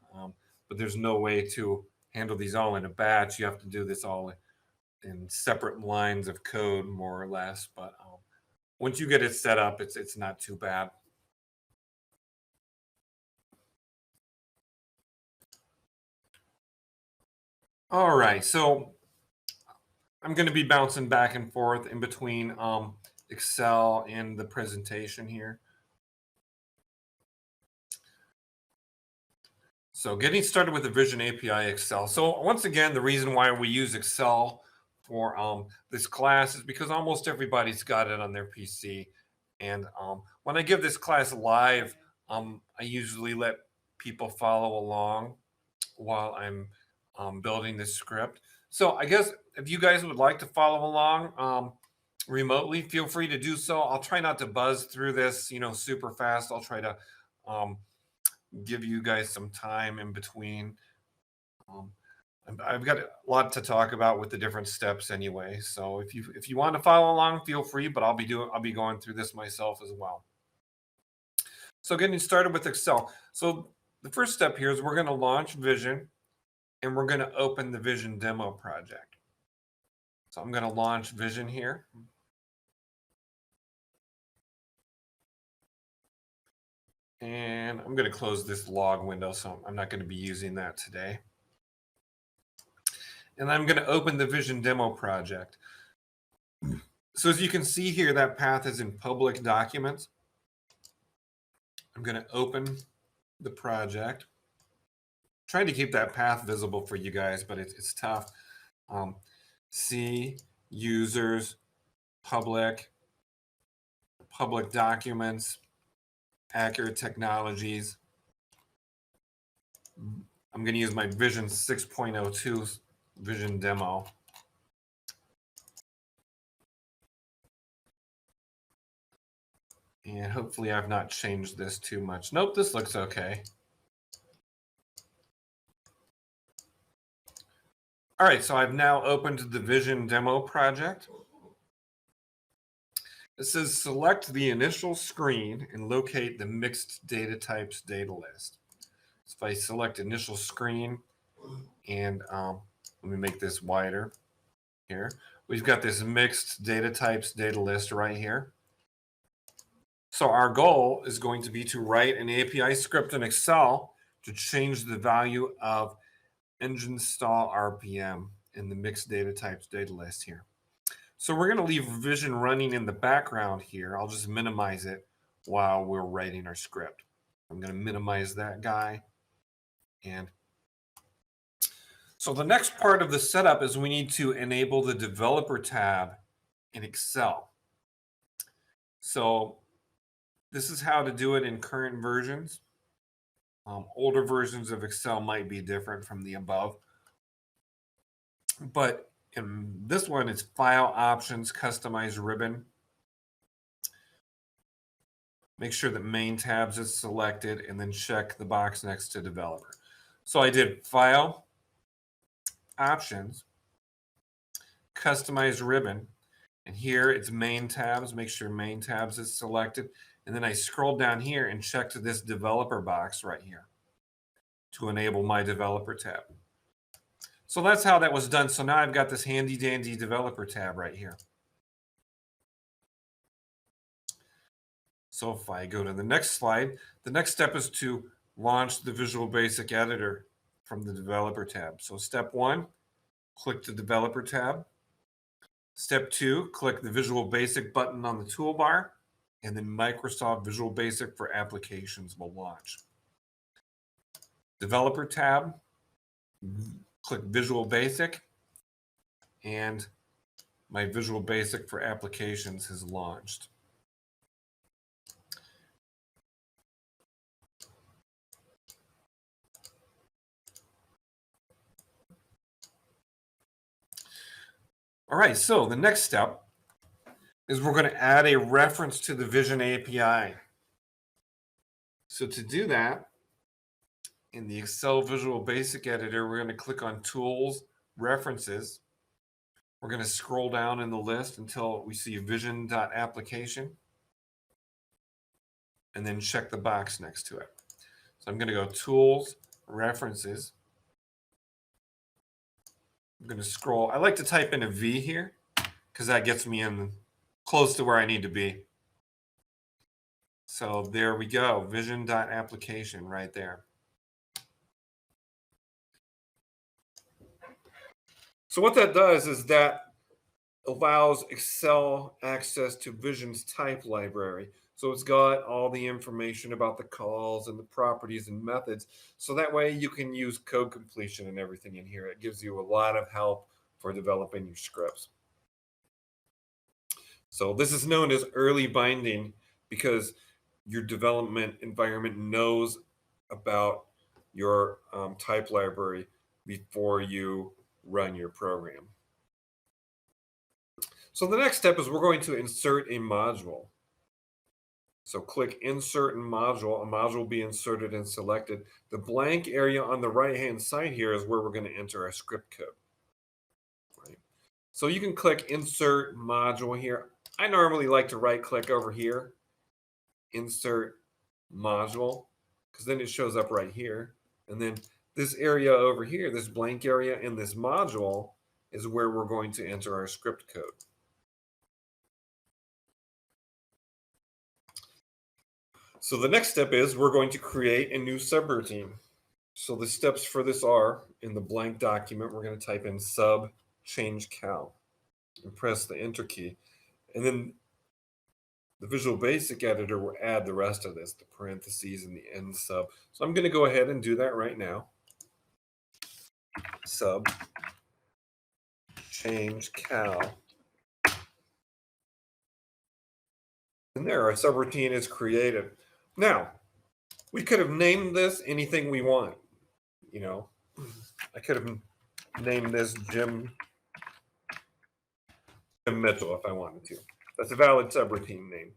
But there's no way to handle these all in a batch. You have to do this all in separate lines of code, more or less. But once you get it set up, it's not too bad. All right, so I'm going to be bouncing back and forth in between Excel and the presentation here. So getting started with the Vision API Excel. So once again, the reason why we use Excel for this class is because almost everybody's got it on their PC. And when I give this class live, I usually let people follow along while I'm building this script. So I guess if you guys would like to follow along remotely, feel free to do so. I'll try not to buzz through this, super fast. I'll try to give you guys some time in between. I've got a lot to talk about with the different steps anyway. So if you want to follow along, feel free. But I'll be going through this myself as well. So getting started with Excel. So the first step here is we're going to launch Vision. And we're going to open the Vision demo project. So I'm going to launch Vision here. And I'm going to close this log window, so I'm not going to be using that today. And I'm going to open the Vision demo project. So as you can see here, that path is in public documents. I'm going to open the project. Trying to keep that path visible for you guys, but it's tough. See users, public documents, accurate technologies. I'm going to use my Vision 6.02 Vision demo. And hopefully I've not changed this too much. Nope, this looks okay. All right, so I've now opened the Vision demo project. It says select the initial screen and locate the mixed data types data list. So if I select initial screen and let me make this wider here. We've got this mixed data types data list right here. So our goal is going to be to write an API script in Excel to change the value of engine stall RPM in the mixed data types data list here. So we're going to leave Vision running in the background here. I'll just minimize it while we're writing our script. I'm going to minimize that guy. And so the next part of the setup is we need to enable the developer tab in Excel. So this is how to do it in current versions. Older versions of Excel might be different from the above. But in this one, it's File Options, Customize Ribbon. Make sure that Main Tabs is selected, and then check the box next to Developer. So I did File, Options, Customize Ribbon, and here it's Main Tabs. Make sure Main Tabs is selected. And then I scrolled down here and checked this Developer box right here to enable my Developer tab. So that's how that was done. So now I've got this handy dandy Developer tab right here. So if I go to the next slide, the next step is to launch the Visual Basic Editor from the Developer tab. So step 1, click the Developer tab. Step 2, click the Visual Basic button on the toolbar, and then Microsoft Visual Basic for Applications will launch. Developer tab, click Visual Basic, and my Visual Basic for Applications has launched. All right, so the next step is we're going to add a reference to the Vision API. So to do that, in the Excel Visual Basic Editor, we're going to click on Tools, References. We're going to scroll down in the list until we see Vision.application, and then check the box next to it. So I'm going to go Tools, References. I'm going to scroll. I like to type in a V here because that gets me in close to where I need to be. So there we go, Vision.application right there. So what that does is that allows Excel access to Vision's type library. So it's got all the information about the calls and the properties and methods. So that way you can use code completion and everything in here. It gives you a lot of help for developing your scripts. So this is known as early binding because your development environment knows about your type library before you run your program. So the next step is we're going to insert a module. So click Insert in Module. A module will be inserted and selected. The blank area on the right-hand side here is where we're going to enter our script code. Right. So you can click Insert Module here. I normally like to right-click over here, Insert Module, because then it shows up right here. And then this area over here, this blank area in this module, is where we're going to enter our script code. So the next step is we're going to create a new subroutine. So the steps for this are, in the blank document, we're going to type in sub change cal and press the enter key. And then the Visual Basic Editor will add the rest of this, the parentheses and the end sub. So I'm going to go ahead and do that right now. Sub change cal. And there, our subroutine is created. Now, we could have named this anything we want. You know, I could have named this Jim Mitchell if I wanted to. That's a valid subroutine name.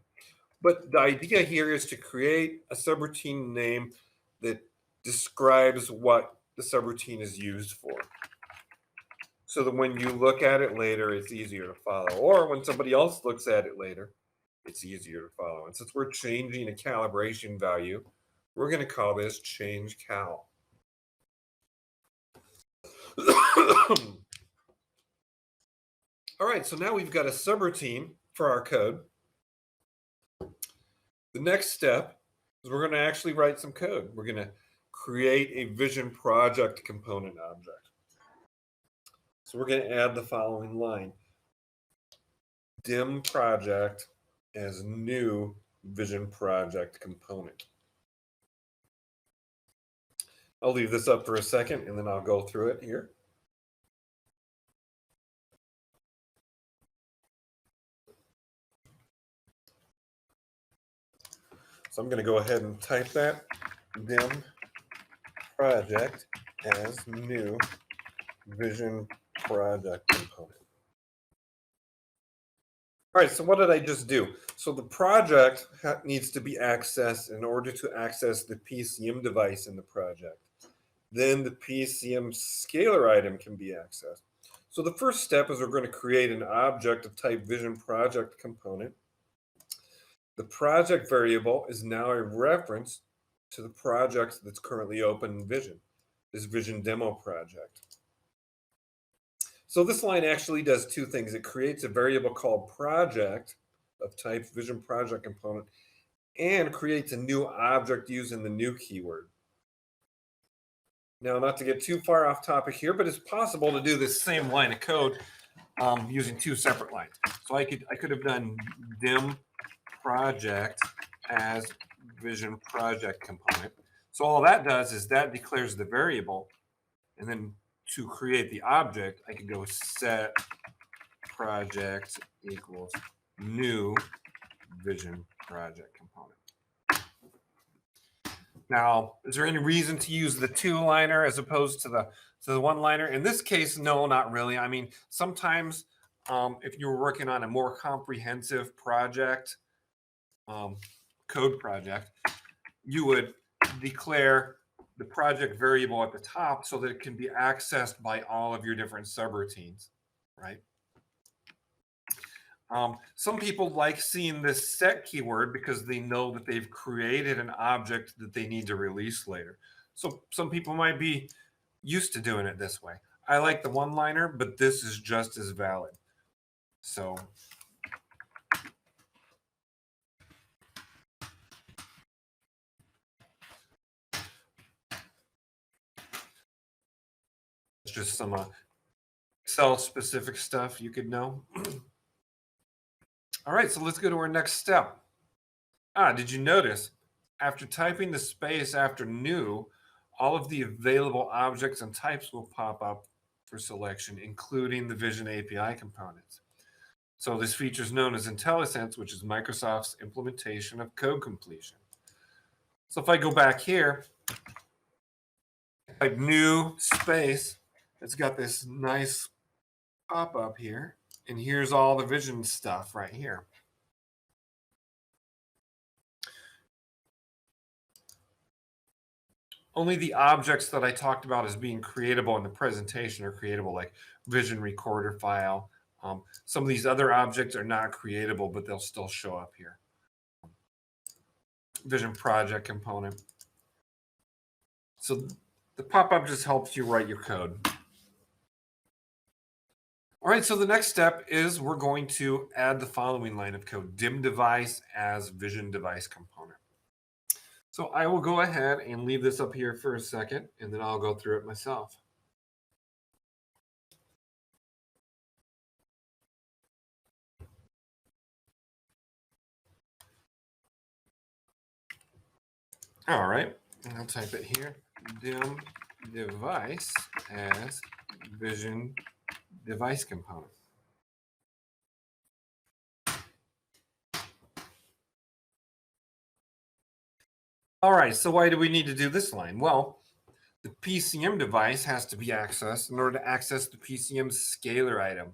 But the idea here is to create a subroutine name that describes what the subroutine is used for. So that when you look at it later, it's easier to follow. Or when somebody else looks at it later, it's easier to follow. And since we're changing a calibration value, we're going to call this change cal. All right, so now we've got a subroutine for our code. The next step is we're going to actually write some code. We're going to create a Vision project component object. So we're going to add the following line. Dim project as new Vision project component. I'll leave this up for a second and then I'll go through it here. So I'm going to go ahead and type that, dim project as new Vision project component. All right, so what did I just do? So the project needs to be accessed in order to access the PCM device in the project. Then the PCM scalar item can be accessed. So the first step is we're going to create an object of type vision project component. The project variable is now a reference to the project that's currently open in Vision, this Vision demo project. So this line actually does two things. It creates a variable called project of type vision project component and creates a new object using the new keyword. Now, not to get too far off topic here, but it's possible to do this same line of code using two separate lines. So I could have done dim project as vision project component. So all that does is that declares the variable, and then to create the object, I could go set project equals new vision project component. Now, is there any reason to use the two-liner as opposed to the one-liner? In this case, no, not really. I mean, sometimes if you were working on a more comprehensive project, code project, you would declare the project variable at the top so that it can be accessed by all of your different subroutines, right? Some people like seeing this set keyword because they know that they've created an object that they need to release later. So some people might be used to doing it this way. I like the one-liner, but this is just as valid. So it's just some Excel-specific stuff you could know. All right, so let's go to our next step. Did you notice after typing the space after new, all of the available objects and types will pop up for selection, including the Vision API components. So this feature is known as IntelliSense, which is Microsoft's implementation of code completion. So if I go back here, type new space, it's got this nice pop-up here, and here's all the Vision stuff right here. Only the objects that I talked about as being creatable in the presentation are creatable, like Vision recorder file. Some of these other objects are not creatable, but they'll still show up here. Vision project component. So the pop-up just helps you write your code. All right, so the next step is we're going to add the following line of code, dim device as vision device component. So I will go ahead and leave this up here for a second, and then I'll go through it myself. All right, I'll type it here, dim device as vision device component. All right, so why do we need to do this line? Well, the PCM device has to be accessed in order to access the PCM scalar item.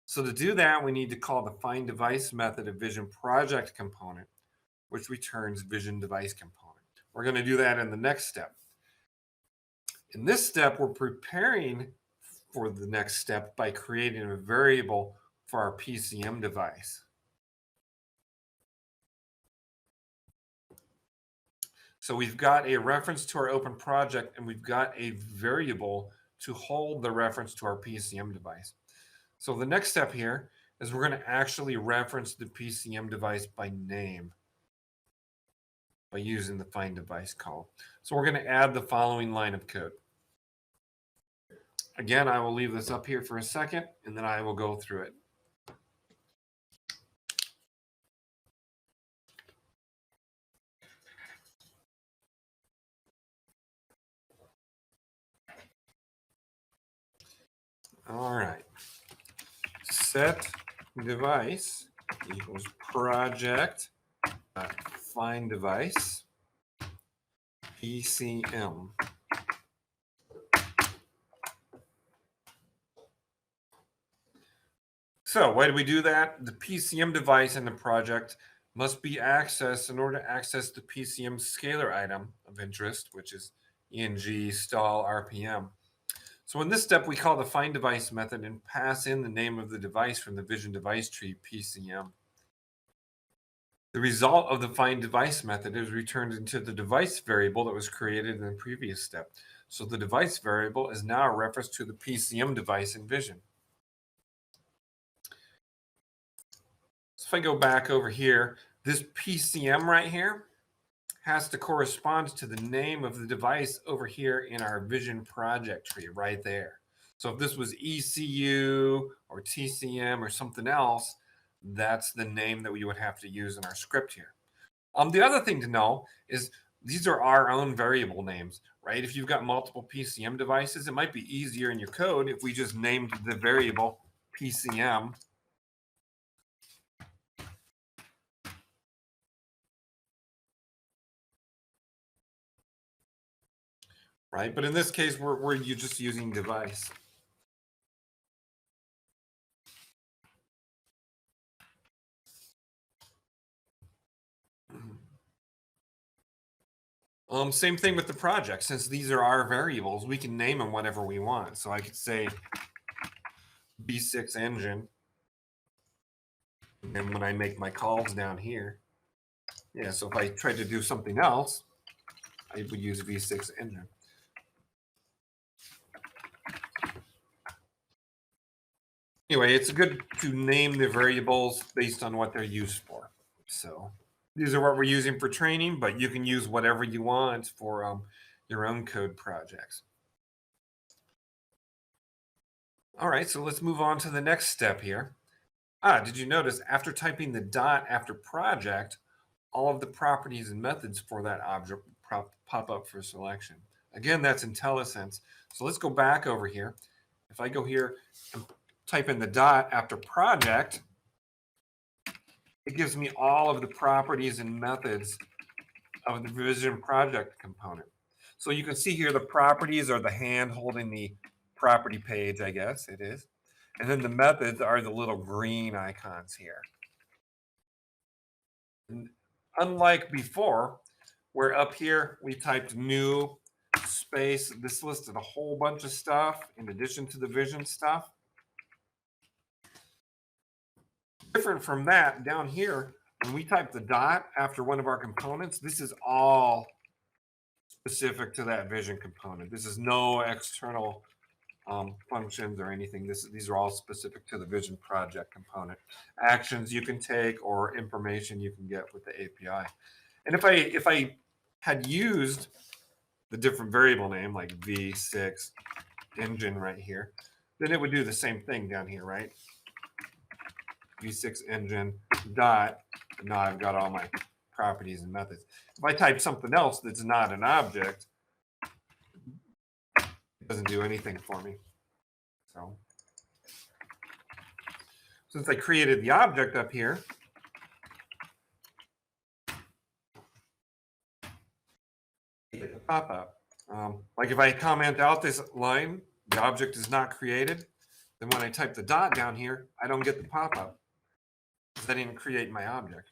So to do that, we need to call the find device method of vision project component, which returns vision device component. We're going to do that in the next step. In this step, we're preparing for the next step by creating a variable for our PCM device. So we've got a reference to our open project, and we've got a variable to hold the reference to our PCM device. So the next step here is we're going to actually reference the PCM device by name by using the find device call. So we're going to add the following line of code. Again, I will leave this up here for a second, and then I will go through it. All right. Set device equals project find device PCM. So why do we do that? The PCM device in the project must be accessed in order to access the PCM scalar item of interest, which is ENG stall RPM. So in this step, we call the find device method and pass in the name of the device from the vision device tree PCM. The result of the find device method is returned into the device variable that was created in the previous step. So the device variable is now a reference to the PCM device in vision. So if I go back over here, this PCM right here has to correspond to the name of the device over here in our vision project tree right there. So if this was ECU or TCM or something else, that's the name that we would have to use in our script here. The other thing to know is these are our own variable names, right? If you've got multiple PCM devices, it might be easier in your code if we just named the variable PCM. Right? But in this case, we're just using device. Same thing with the project. Since these are our variables, we can name them whatever we want. So I could say V6 engine. And then when I make my calls down here, yeah, so if I tried to do something else, I would use V6 engine. Anyway, it's good to name the variables based on what they're used for. So these are what we're using for training, but you can use whatever you want for your own code projects. All right, so let's move on to the next step here. Did you notice after typing the dot after project, all of the properties and methods for that object pop up for selection? Again, that's IntelliSense. So let's go back over here. If I go here and type in the dot after project, it gives me all of the properties and methods of the vision project component. So you can see here the properties are the hand holding the property page, I guess it is. And then the methods are the little green icons here. And unlike before, where up here we typed new space, this listed a whole bunch of stuff in addition to the vision stuff. Different from that, down here, when we type the dot after one of our components, this is all specific to that vision component. This is no external functions or anything. These are all specific to the vision project component. Actions you can take or information you can get with the API. And if I had used the different variable name like V6 engine right here, then it would do the same thing down here, right? V6 engine dot, and now I've got all my properties and methods. If I type something else that's not an object, it doesn't do anything for me. So since I created the object up here, pop up. Like if I comment out this line, the object is not created, then when I type the dot down here, I don't get the pop-up because I didn't create my object.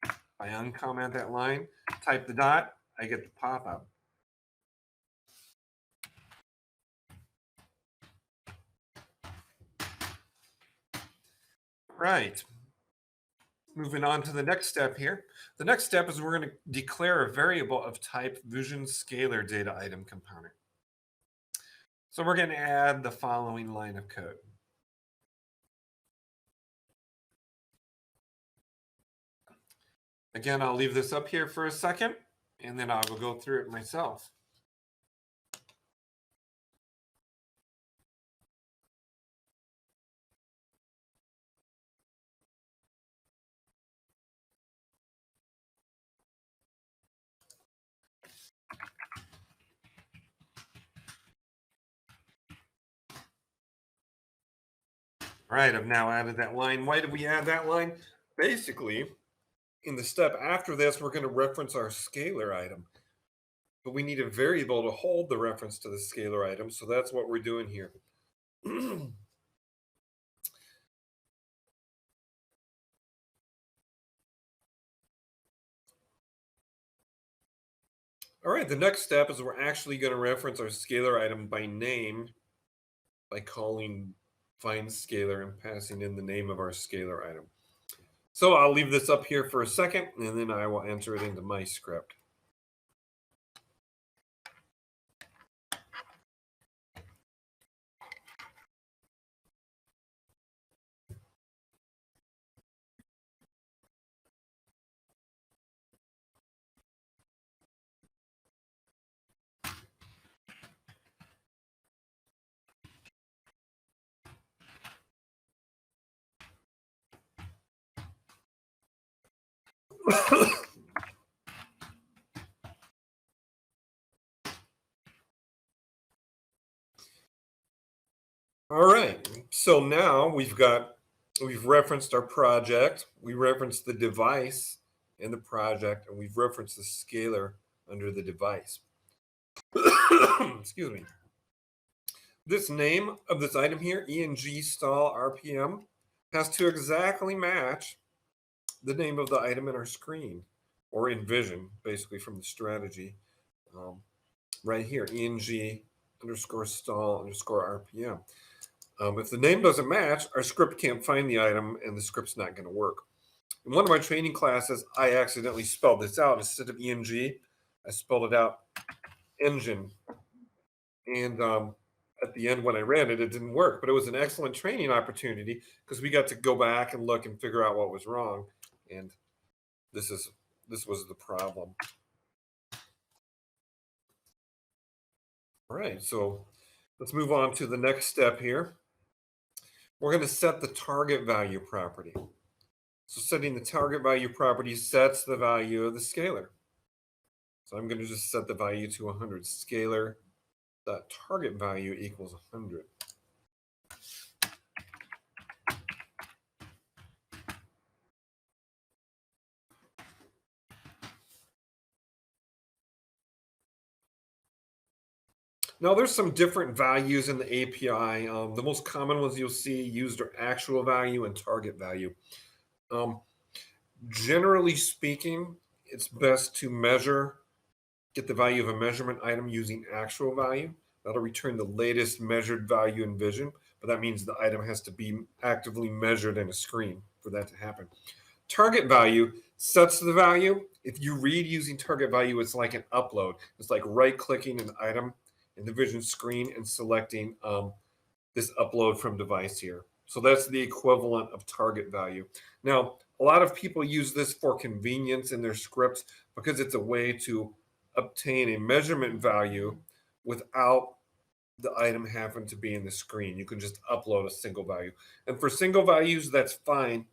If I uncomment that line, type the dot, I get the pop-up. Right. Moving on to the next step here. The next step is we're going to declare a variable of type vision scalar data item component. So we're going to add the following line of code. Again, I'll leave this up here for a second, and then I will go through it myself. All right, I've now added that line. Why did we add that line? Basically, in the step after this, we're going to reference our scalar item. But we need a variable to hold the reference to the scalar item, so that's what we're doing here. All right, the next step is we're actually going to reference our scalar item by name by calling find scalar and passing in the name of our scalar item. So I'll leave this up here for a second, and then I will enter it into my script. All right, so now we've referenced our project, we referenced the device in the project, and we've referenced the scalar under the device. Excuse me. This name of this item here, ENG stall RPM, has to exactly match the name of the item in our screen or in vision, basically from the strategy. Right here, ENG underscore stall underscore RPM. If the name doesn't match, our script can't find the item and the script's not going to work. In one of my training classes, I accidentally spelled this out. Instead of ENG, I spelled it out engine. And at the end, when I ran it, it didn't work. But it was an excellent training opportunity because we got to go back and look and figure out what was wrong. And this was the problem. All right, so let's move on to the next step here. We're going to set the target value property. So setting the target value property sets the value of the scalar. So I'm going to just set the value to 100. Scalar dot target value equals 100. Now there's some different values in the API. The most common ones you'll see used are actual value and target value. Generally speaking, it's best to get the value of a measurement item using actual value. That'll return the latest measured value in vision, but that means the item has to be actively measured in a screen for that to happen. Target value sets the value. If you read using target value, it's like an upload. It's like right-clicking an item in the vision screen and selecting this upload from device here. So that's the equivalent of target value. Now, a lot of people use this for convenience in their scripts because it's a way to obtain a measurement value without the item having to be in the screen. You can just upload a single value. And for single values, that's fine.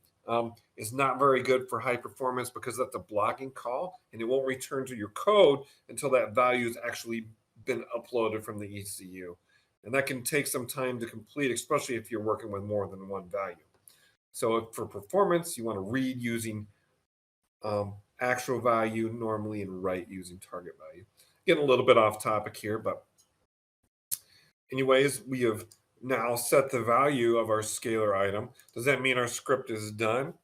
It's not very good for high performance because that's a blocking call and it won't return to your code until that value has actually been uploaded from the ECU. And that can take some time to complete, especially if you're working with more than one value. So for performance, you want to read using actual value normally and write using target value. Getting a little bit off topic here, but anyways, we have now set the value of our scalar item. Does that mean our script is done?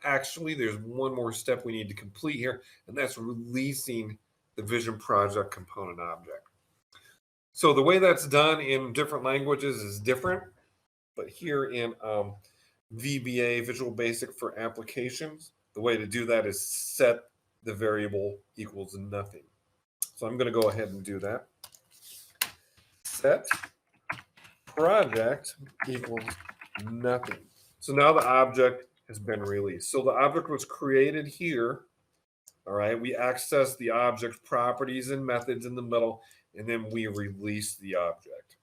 Actually, there's one more step we need to complete here, and that's releasing the Vision Project component object. So the way that's done in different languages is different, but here in VBA, Visual Basic for Applications, the way to do that is set the variable equals nothing. So I'm going to go ahead and do that. Set project equals nothing. So now the object has been released. So the object was created here. All right, we access the object properties and methods in the middle, and then we release the object.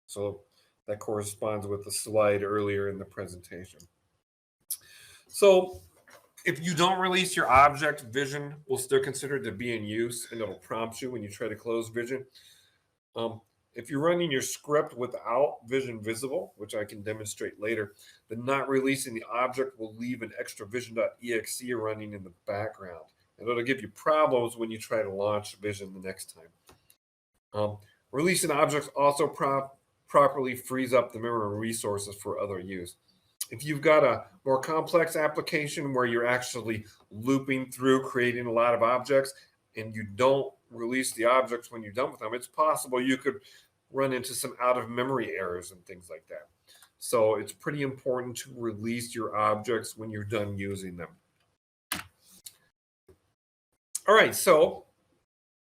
So that corresponds with the slide earlier in the presentation. So if you don't release your object, Vision will still consider it to be in use, and it'll prompt you when you try to close Vision. If you're running your script without Vision visible, which I can demonstrate later, then not releasing the object will leave an extra vision.exe running in the background. And it'll give you problems when you try to launch Vision the next time. Releasing objects also properly frees up the memory resources for other use. If you've got a more complex application where you're actually looping through creating a lot of objects, and you don't release the objects when you're done with them, it's possible you could run into some out of memory errors and things like that. So it's pretty important to release your objects when you're done using them. All right, so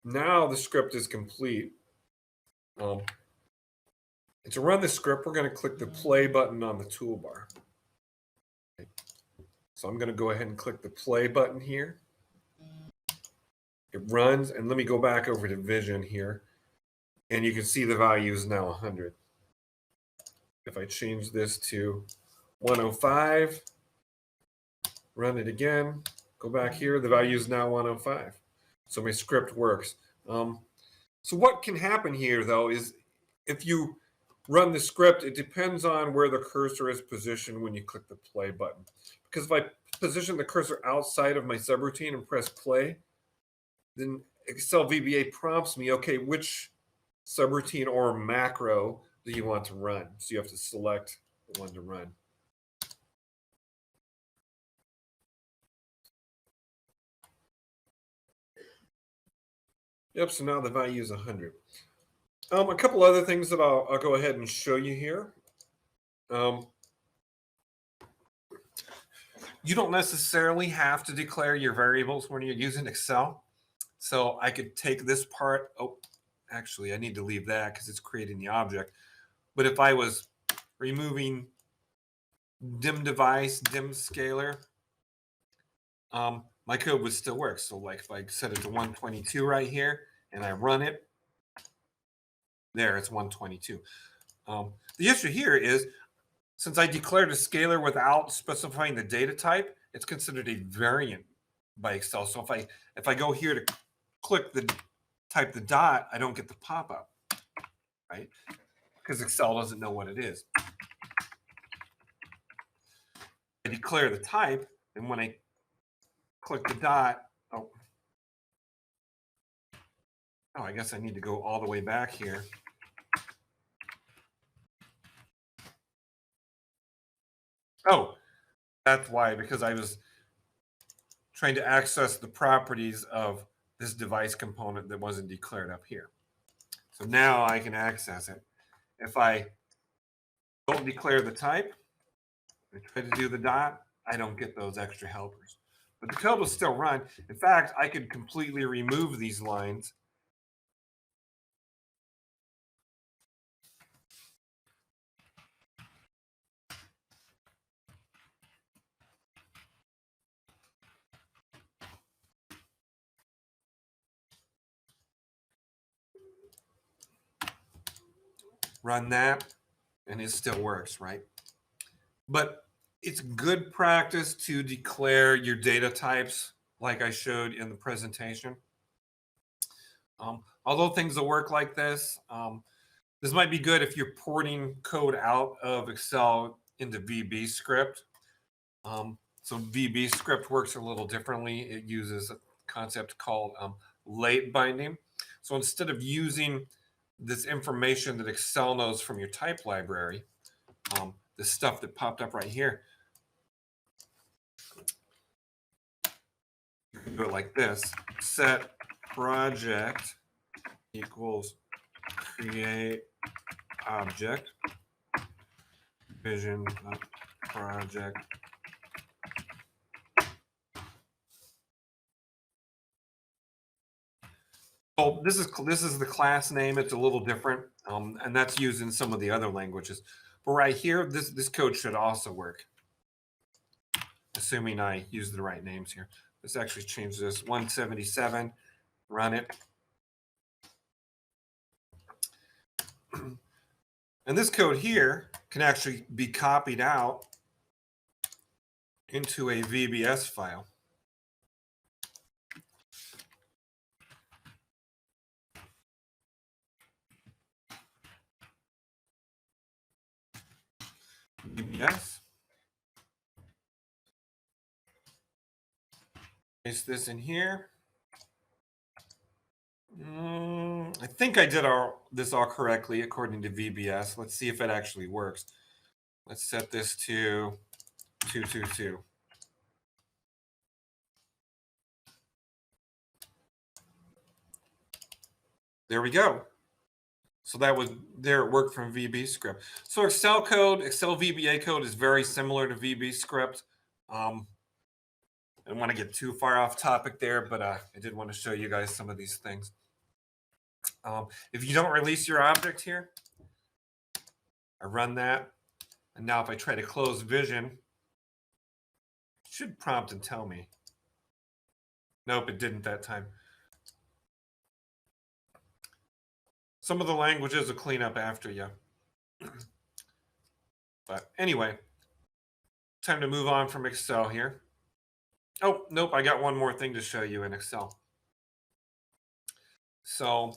now the script is complete. And to run the script, we're going to click the play button on the toolbar. Okay. So I'm going to go ahead and click the play button here. It runs, and let me go back over to Vision here, and you can see the value is now 100. If I change this to 105, run it again, go back here, the value is now 105. So my script works. So what can happen here, though, is if you run the script, it depends on where the cursor is positioned when you click the play button. Because if I position the cursor outside of my subroutine and press play, then Excel VBA prompts me, okay, which subroutine or macro do you want to run? So you have to select the one to run. Yep, so now the value is 100. A couple other things that I'll go ahead and show you here. You don't necessarily have to declare your variables when you're using Excel. So I could take this part. Oh, actually, I need to leave that because it's creating the object. But if I was removing dim device, dim scalar, my code would still work. So like if I set it to 122 right here and I run it, there it's 122. The issue here is since I declared a scalar without specifying the data type, it's considered a variant by Excel. So if I go here to type the dot, I don't get the pop-up, right? Because Excel doesn't know what it is. I declare the type, and when I click the dot, oh, I guess I need to go all the way back here. Oh, that's why, because I was trying to access the properties of this device component that wasn't declared up here. So now I can access it. If I don't declare the type, I try to do the dot, I don't get those extra helpers. But the code will still run. In fact, I could completely remove these lines. Run that, and it still works, right? But it's good practice to declare your data types like I showed in the presentation. Although things will work like this, this might be good if you're porting code out of Excel into VB script. So VB script works a little differently. It uses a concept called late binding. So instead of using this information that Excel knows from your type library, the stuff that popped up right here, you can do it like this: set project equals create object vision project. So this is the class name. It's a little different, and that's used in some of the other languages. But right here, this code should also work, assuming I use the right names here. Let's actually change this 177. Run it. And this code here can actually be copied out into a VBS file. VBS. Paste this in here. I think I did this all correctly according to VBS. Let's see if it actually works. Let's set this to 222. There we go. So that was there it worked from VB script. So Excel code, Excel VBA code is very similar to VB script. I don't want to get too far off topic there, but I did want to show you guys some of these things. If you don't release your object here, I run that. And now if I try to close vision, it should prompt and tell me. Nope, it didn't that time. Some of the languages will clean up after you. But anyway, time to move on from Excel here. Oh, nope, I got one more thing to show you in Excel. So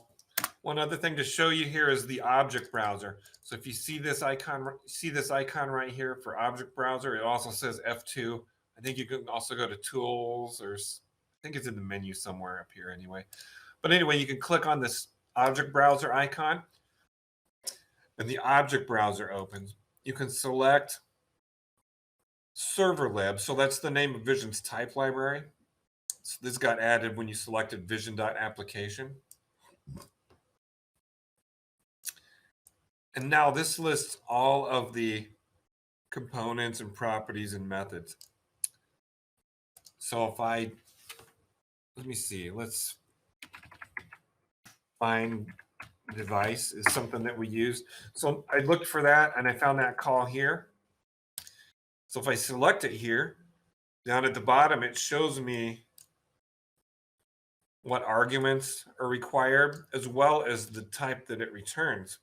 one other thing to show you here is the object browser. So if you see this icon right here for object browser, it also says F2. I think you can also go to tools, or I think it's in the menu somewhere up here anyway. But anyway, you can click on this object browser icon and the object browser opens. You can select serverlib. So that's the name of Vision's type library. So this got added when you selected vision.application. And now this lists all of the components and properties and methods. So if let me see, let's find device is something that we use. So I looked for that and I found that call here. So if I select it here, down at the bottom, it shows me what arguments are required, as well as the type that it returns.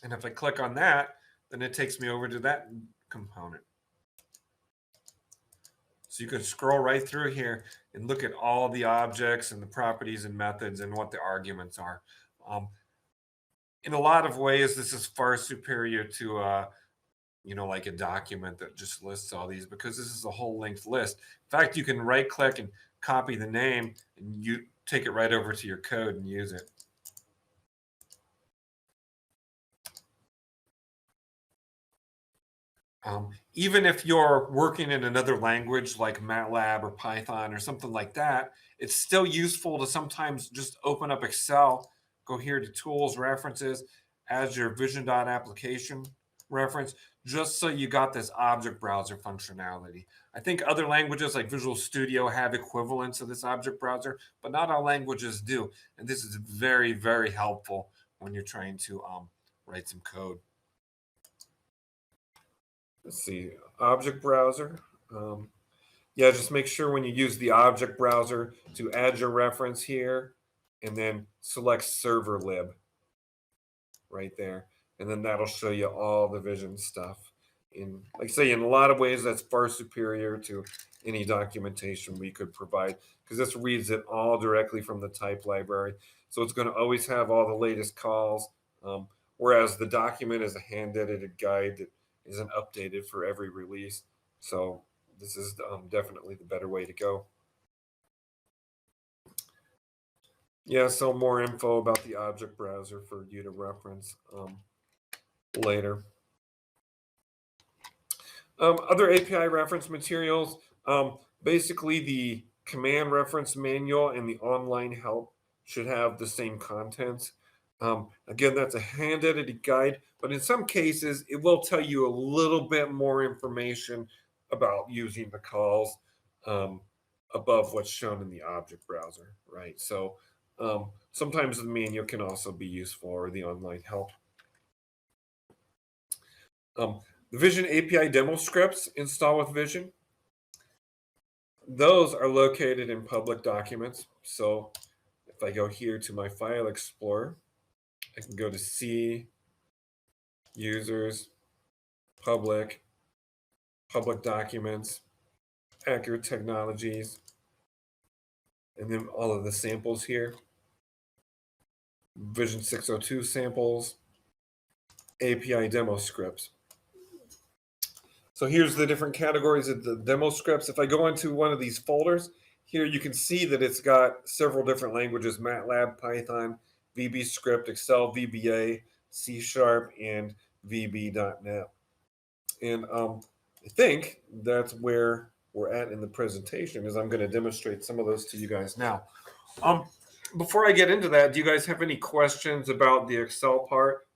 And if I click on that, then it takes me over to that component. So you can scroll right through here and look at all the objects and the properties and methods and what the arguments are. In a lot of ways, this is far superior to like a document that just lists all these, because this is a whole linked list. In fact, you can right click and copy the name and you take it right over to your code and use it. Even if you're working in another language like MATLAB or Python or something like that, it's still useful to sometimes just open up Excel, go here to Tools, References, add your vision.application reference, just so you got this object browser functionality. I think other languages like Visual Studio have equivalents of this object browser, but not all languages do. And this is very, very helpful when you're trying to write some code. Let's see, object browser. Yeah, just make sure when you use the object browser to add your reference here and then select serverlib right there. And then that'll show you all the vision stuff. Like I say, in a lot of ways, that's far superior to any documentation we could provide, because this reads it all directly from the type library. So it's going to always have all the latest calls, whereas the document is a hand-edited guide that isn't updated for every release. So this is definitely the better way to go. Yeah, so more info about the object browser for you to reference later. Other API reference materials, basically the command reference manual and the online help should have the same contents. Again, that's a hand-edited guide, but in some cases, it will tell you a little bit more information about using the calls above what's shown in the object browser, right? So sometimes the manual can also be useful, or the online help. The Vision API demo scripts install with Vision. Those are located in public documents. So if I go here to my File Explorer, I can go to C, Users, Public Documents, Accurate Technologies, and then all of the samples here. Vision 602 samples, API demo scripts. So here's the different categories of the demo scripts. If I go into one of these folders, here you can see that it's got several different languages: MATLAB, Python, VB Script, Excel, VBA, C#, and VB.NET. And I think that's where we're at in the presentation, is I'm going to demonstrate some of those to you guys now. before I get into that, do you guys have any questions about the Excel part?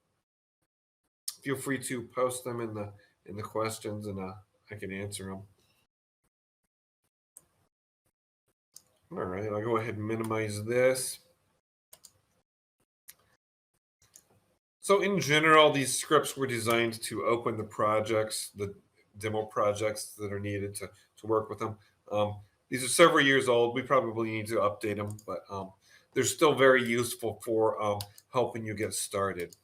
Feel free to post them in the questions, and I can answer them. All right, I'll go ahead and minimize this. So in general, these scripts were designed to open the projects, the demo projects that are needed to work with them. These are several years old. We probably need to update them, but they're still very useful for helping you get started.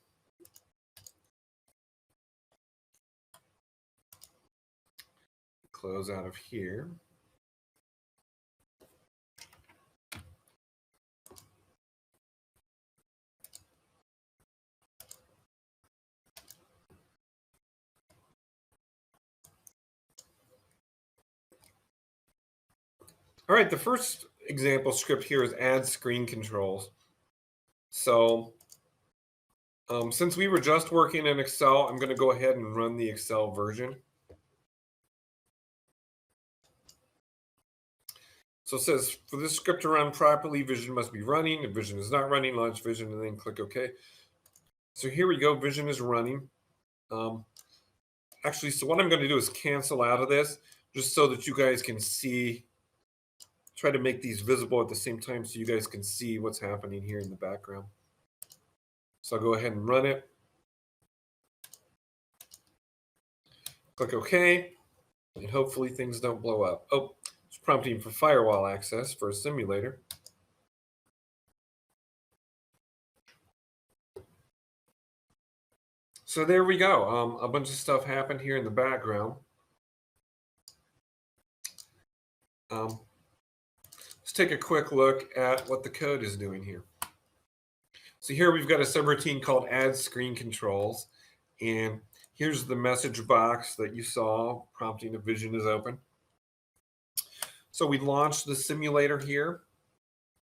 Close out of here. All right, the first example script here is add screen controls. So since we were just working in Excel, I'm going to go ahead and run the Excel version. So it says, for this script to run properly, Vision must be running. If Vision is not running, launch Vision, and then click OK. So here we go. Vision is running. Actually, so what I'm going to do is cancel out of this, just so that you guys can see. Try to make these visible at the same time so you guys can see what's happening here in the background. So I'll go ahead and run it. Click OK, and hopefully things don't blow up. Oh, it's prompting for firewall access for a simulator. So there we go. A bunch of stuff happened here in the background. Let's take a quick look at what the code is doing here. So here we've got a subroutine called add screen controls. And here's the message box that you saw prompting a Vision is open. So we launched the simulator here,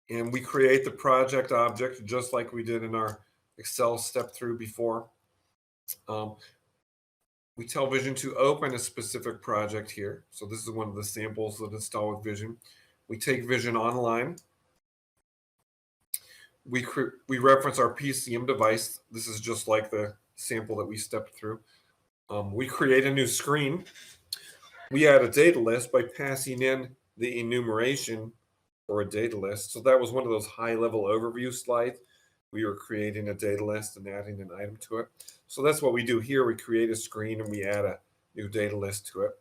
and we create the project object just like we did in our Excel step through before. We tell Vision to open a specific project here. So this is one of the samples that install with Vision. We take Vision online. We reference our PCM device. This is just like the sample that we stepped through. We create a new screen. We add a data list by passing in the enumeration for a data list. So that was one of those high-level overview slides. We were creating a data list and adding an item to it. So that's what we do here. We create a screen and we add a new data list to it.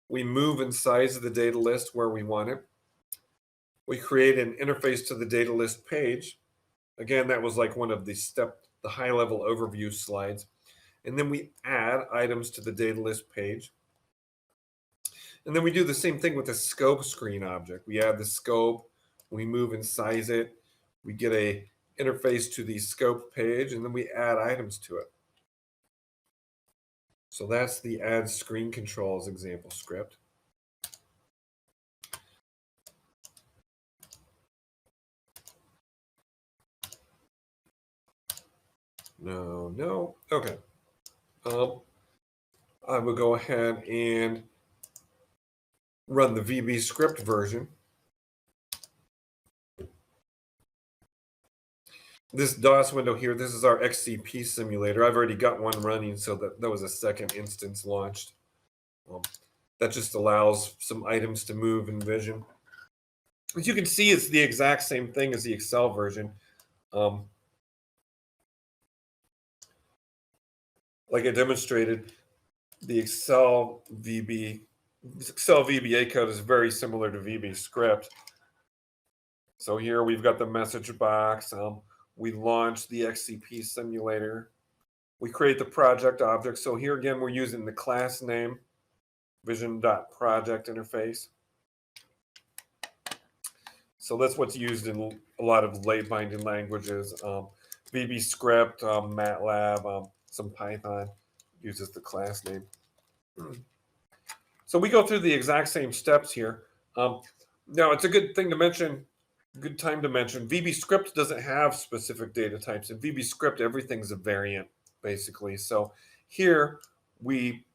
We move and size the data list where we want it. We create an interface to the data list page. Again, that was like one of the high-level overview slides. And then we add items to the data list page. And then we do the same thing with the scope screen object. We add the scope, we move and size it, we get a interface to the scope page, and then we add items to it. So that's the add screen controls example script. No. Okay. I will go ahead and run the VB script version. This DOS window here, this is our XCP simulator. I've already got one running, so that was a second instance launched. That just allows some items to move in Vision. As you can see, it's the exact same thing as the Excel version. Like I demonstrated, the Excel VBA code is very similar to VB script. So here we've got the message box. We launch the XCP simulator. We create the project object. So here again, we're using the class name, vision.project interface. So that's what's used in a lot of late binding languages. VB script, MATLAB, some Python uses the class name. So we go through the exact same steps here. Now it's a good time to mention, VB script doesn't have specific data types. In VB script, everything's a variant, basically. So here we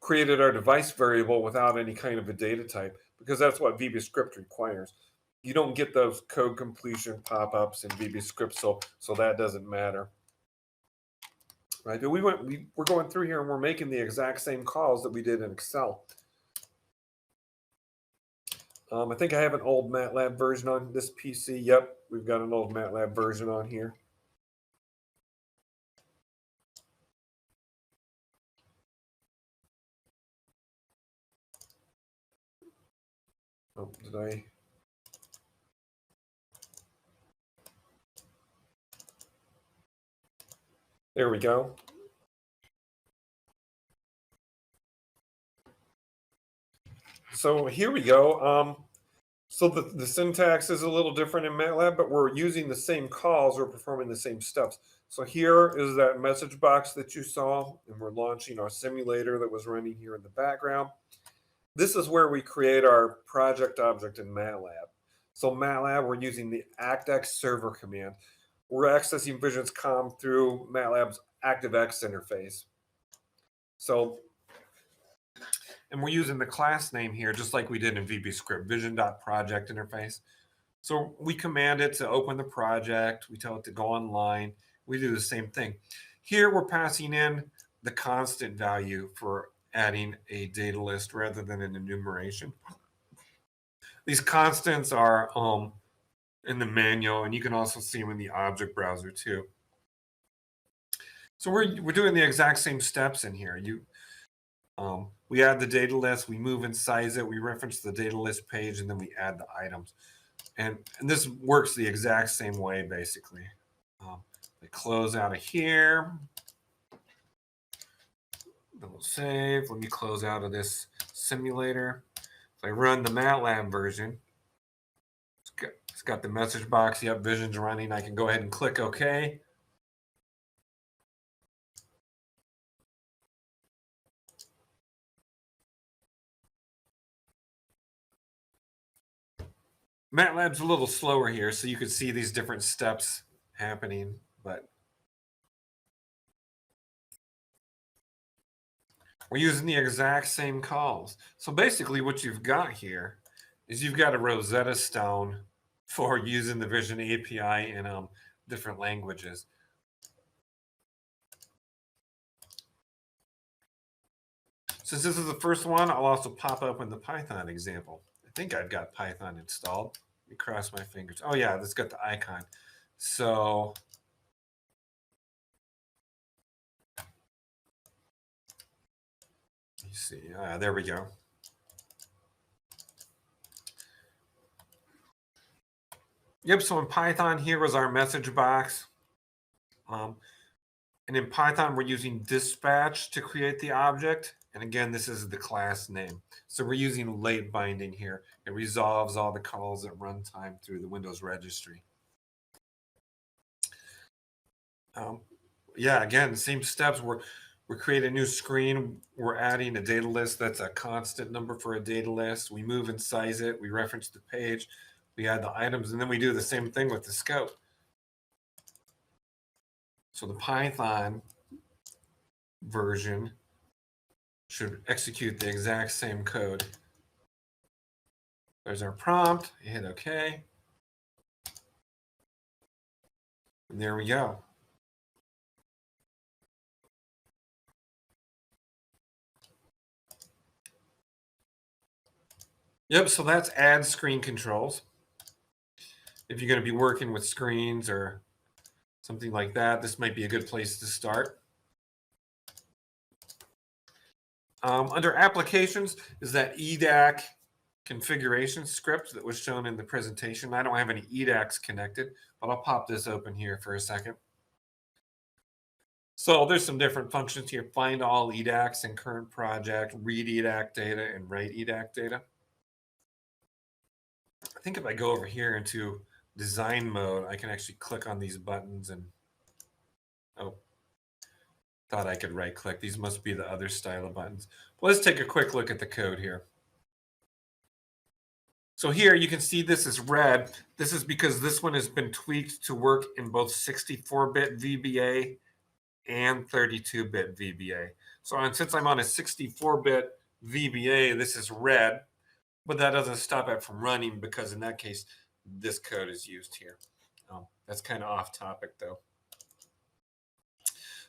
created our device variable without any kind of a data type, because that's what VB script requires. You don't get those code completion pop-ups in VBScript, so that doesn't matter. Right, but we're going through here and we're making the exact same calls that we did in Excel. I think I have an old MATLAB version on this PC. Yep, we've got an old MATLAB version on here. Oh, did I? There we go. So here we go. So the syntax is a little different in MATLAB, but we're using the same calls, we're performing the same steps. So here is that message box that you saw, and we're launching our simulator that was running here in the background. This is where we create our project object in MATLAB. So MATLAB, we're using the ActX server command. We're accessing Vision's COM through MATLAB's ActiveX interface. So, and we're using the class name here, just like we did in VBScript, vision.project interface. So we command it to open the project. We tell it to go online. We do the same thing. Here we're passing in the constant value for adding a data list rather than an enumeration. These constants are in the manual, and you can also see them in the object browser too. So we're doing the exact same steps in here. We add the data list, we move and size it, we reference the data list page, and then we add the items. And this works the exact same way, basically. I close out of here. Then we'll save. Let me close out of this simulator. If I run the MATLAB version, it's got the message box. Yep, Vision's running. I can go ahead and click OK. MATLAB's a little slower here, so you can see these different steps happening, but we're using the exact same calls. So basically what you've got here is you've got a Rosetta Stone for using the Vision API in different languages. Since this is the first one, I'll also pop open the Python example. I think I've got Python installed. Let me cross my fingers. Oh yeah, that's got the icon. So you see, there we go. Yep, so in Python, here is our message box. And in Python, we're using dispatch to create the object. And again, this is the class name. So we're using late binding here. It resolves all the calls at runtime through the Windows registry. Yeah, again, the same steps. We're creating a new screen. We're adding a data list that's a constant number for a data list. We move and size it. We reference the page. We add the items, and then we do the same thing with the scope. So the Python version should execute the exact same code. There's our prompt. You hit OK. And there we go. Yep, so that's add screen controls. If you're going to be working with screens or something like that, this might be a good place to start. Under applications is that EDAC configuration script that was shown in the presentation. I don't have any EDACs connected, but I'll pop this open here for a second. So there's some different functions here. Find all EDACs in current project, read EDAC data, and write EDAC data. I think if I go over here into design mode, I can actually click on these buttons and, oh, thought I could right click. These must be the other style of buttons. Well, let's take a quick look at the code here. So here you can see this is red. This is because this one has been tweaked to work in both 64-bit VBA and 32-bit VBA. So since I'm on a 64-bit VBA, this is red, but that doesn't stop it from running because in that case, this code is used here. That's kind of off topic though.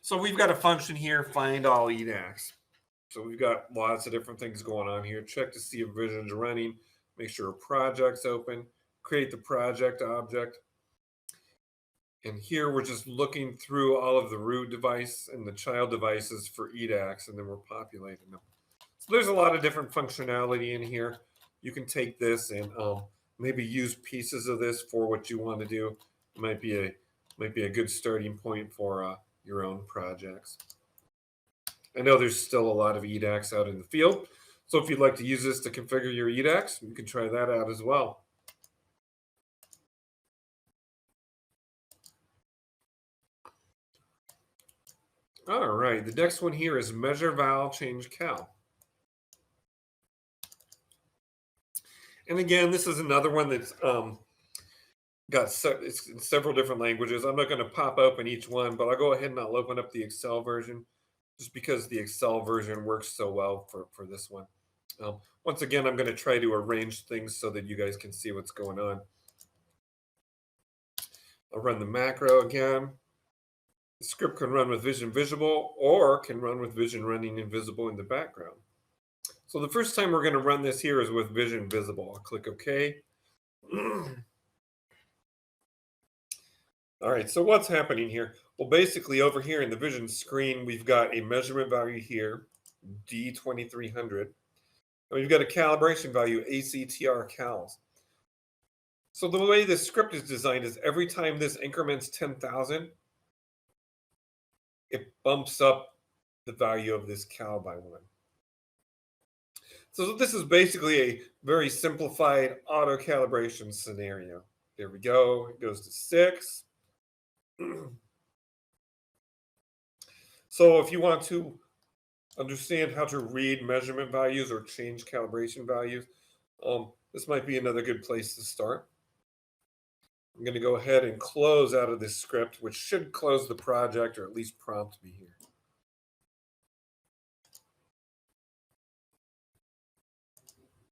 So we've got a function here, find all EDAX. So we've got lots of different things going on here. Check to see if Vision's running, make sure a project's open, create the project object. And here we're just looking through all of the root device and the child devices for EDAX, and then we're populating them. So there's a lot of different functionality in here. You can take this and maybe use pieces of this for what you want to do. It might be a good starting point for your own projects. I know there's still a lot of EDAX out in the field. So if you'd like to use this to configure your EDAX, you can try that out as well. All right, the next one here is measure val change cal. And again, this is another one that's it's in several different languages. I'm not going to pop open each one, but I'll go ahead and I'll open up the Excel version just because the Excel version works so well for this one. Once again, I'm going to try to arrange things so that you guys can see what's going on. I'll run the macro again. The script can run with Vision visible or can run with Vision running invisible in the background. So the first time we're going to run this here is with Vision visible. I'll click OK. All right, so what's happening here? Well, basically over here in the Vision screen, we've got a measurement value here, D2300. And we've got a calibration value, ACTR cals. So the way this script is designed is every time this increments 10,000, it bumps up the value of this cal by 1. So this is basically a very simplified auto calibration scenario. There we go. It goes to 6. So if you want to understand how to read measurement values or change calibration values, this might be another good place to start. I'm going to go ahead and close out of this script, which should close the project or at least prompt me here.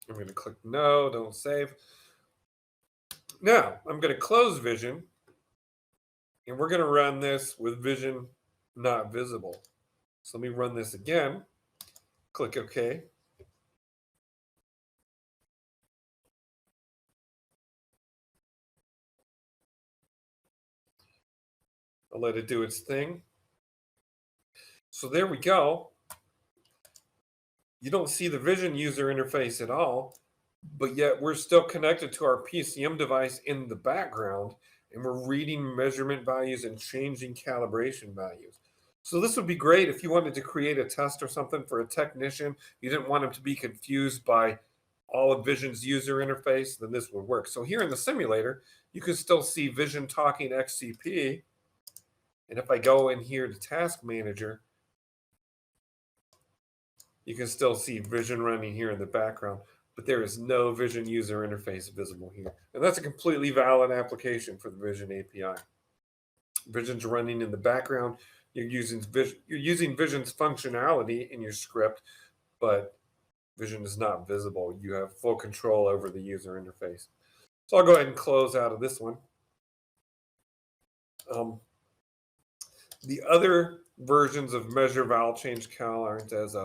I'm going to click no, don't save. Now, I'm going to close Vision, and we're going to run this with Vision not visible. So let me run this again. Click OK. I'll let it do its thing. So there we go. You don't see the Vision user interface at all, but yet we're still connected to our PCM device in the background, and we're reading measurement values and changing calibration values. So this would be great if you wanted to create a test or something for a technician. You didn't want him to be confused by all of Vision's user interface, then this would work. So here in the simulator, you can still see Vision talking XCP. And if I go in here to Task Manager, you can still see Vision running here in the background, but there is no Vision user interface visible here. And that's a completely valid application for the Vision API. Vision's running in the background. You're using Vision's functionality in your script, but Vision is not visible. You have full control over the user interface. So I'll go ahead and close out of this one. The other versions of measure val change cal aren't as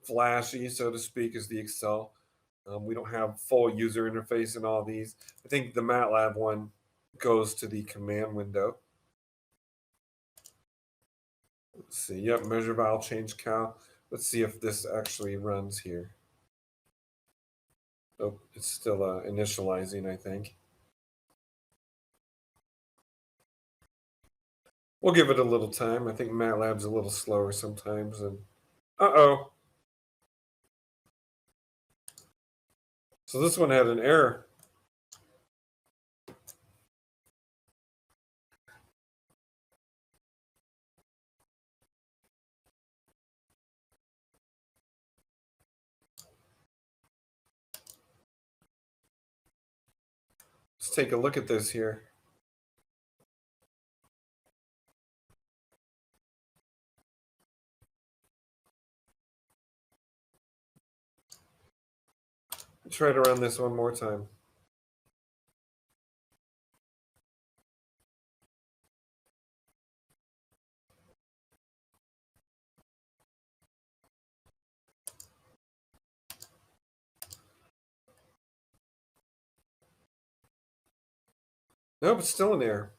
flashy, so to speak, as the Excel. We don't have full user interface in all these. I think the MATLAB one goes to the command window. Let's see. Yep, measure val change cal. Let's see if this actually runs here. Oh, it's still initializing, I think. We'll give it a little time. I think MATLAB's a little slower sometimes. And uh-oh. So this one had an error. Let's take a look at this here. Try to run this one more time. Nope, it's still an error.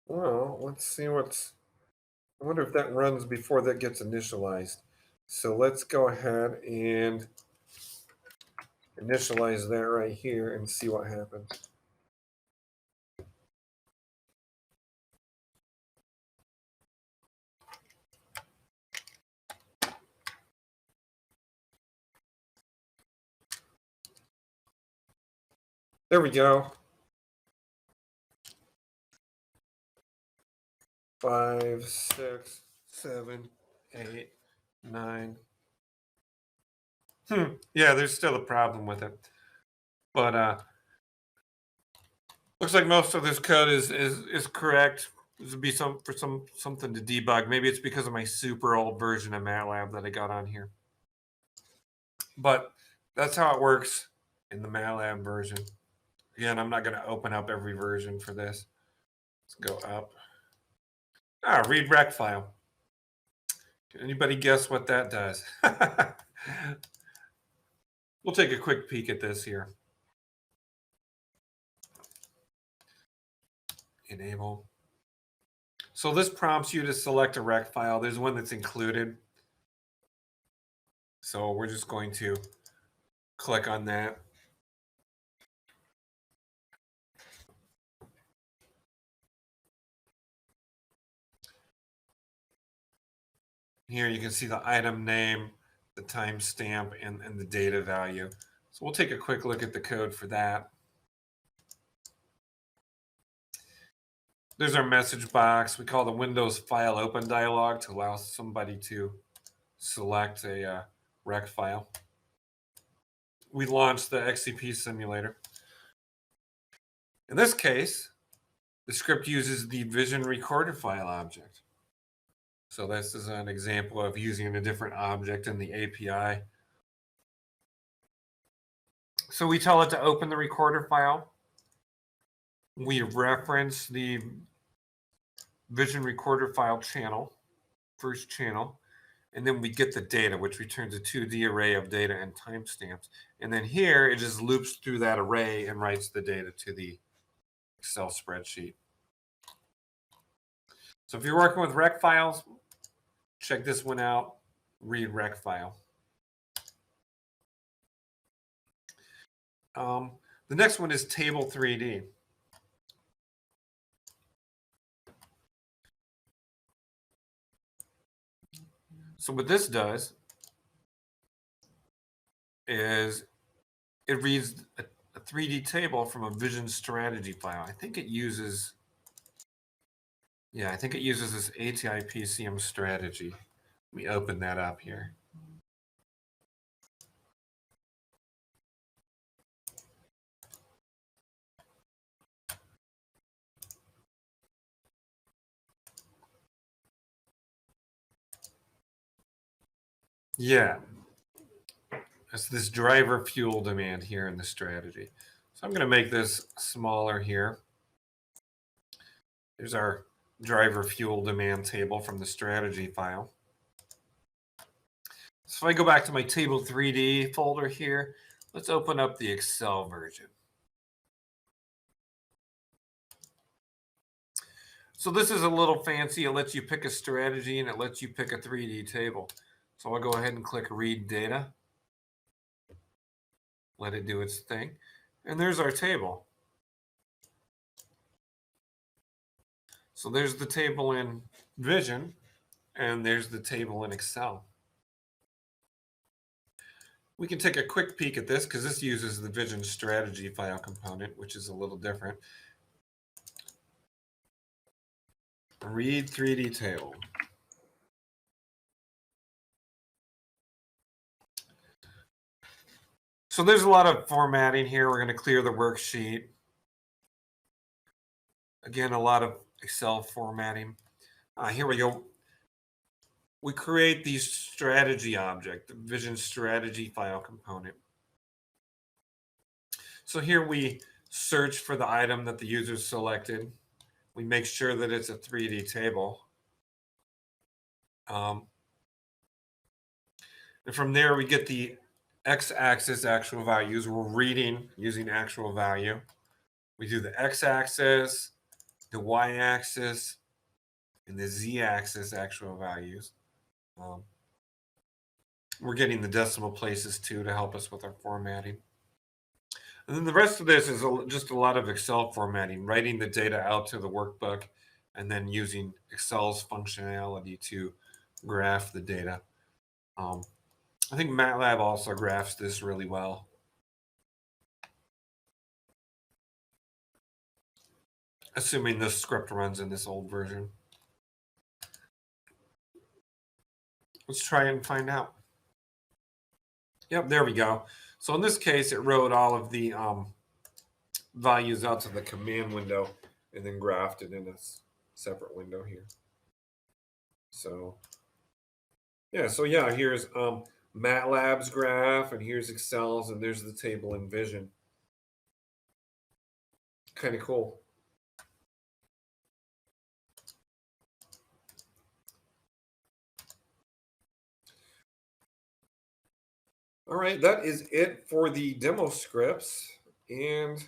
Well, let's see what's. I wonder if that runs before that gets initialized. So let's go ahead and initialize that right here and see what happens. There we go. 5, 6, 7, 8, 9. Yeah, there's still a problem with it. But looks like most of this code is correct. This would be something to debug. Maybe it's because of my super old version of MATLAB that I got on here. But that's how it works in the MATLAB version. Again, I'm not going to open up every version for this. Let's go up. Read rec file. Can anybody guess what that does? We'll take a quick peek at this here. Enable. So this prompts you to select a rec file. There's one that's included. So we're just going to click on that. Here you can see the item name, the timestamp, and the data value. So we'll take a quick look at the code for that. There's our message box. We call the Windows File Open dialog to allow somebody to select a rec file. We launched the XCP simulator. In this case, the script uses the vision recorder file object. So this is an example of using a different object in the API. So we tell it to open the recorder file. We reference the vision recorder file channel, first channel, and then we get the data, which returns a 2D array of data and timestamps. And then here, it just loops through that array and writes the data to the Excel spreadsheet. So if you're working with rec files, check this one out, read rec file. The next one is table 3D. So what this does is it reads a 3D table from a vision strategy file. I think it uses this ATI PCM strategy. Let me open that up here. Yeah, it's this driver fuel demand here in the strategy. So I'm going to make this smaller here. There's our driver fuel demand table from the strategy file. So if I go back to my table 3D folder here, let's open up the Excel version. So this is a little fancy. It lets you pick a strategy and it lets you pick a 3D table. So I'll go ahead and click read data. Let it do its thing. And there's our table. So there's the table in Vision, and there's the table in Excel. We can take a quick peek at this because this uses the Vision strategy file component, which is a little different. Read 3D table. So there's a lot of formatting here. We're going to clear the worksheet. Again, a lot of Excel formatting. Here we go. We create the strategy object, the Vision strategy file component. So here we search for the item that the user selected. We make sure that it's a 3D table. And from there, we get the x-axis actual values. We're reading using actual value. We do the x-axis, the y-axis, and the z-axis actual values. We're getting the decimal places too to help us with our formatting. And then the rest of this is just a lot of Excel formatting, writing the data out to the workbook, and then using Excel's functionality to graph the data. I think MATLAB also graphs this really well. Assuming this script runs in this old version. Let's try and find out. Yep, there we go. So in this case, it wrote all of the values out to the command window and then graphed it in a separate window here. So yeah, here's MATLAB's graph, and here's Excel's, and there's the table in Vision. Kind of cool. All right, that is it for the demo scripts, and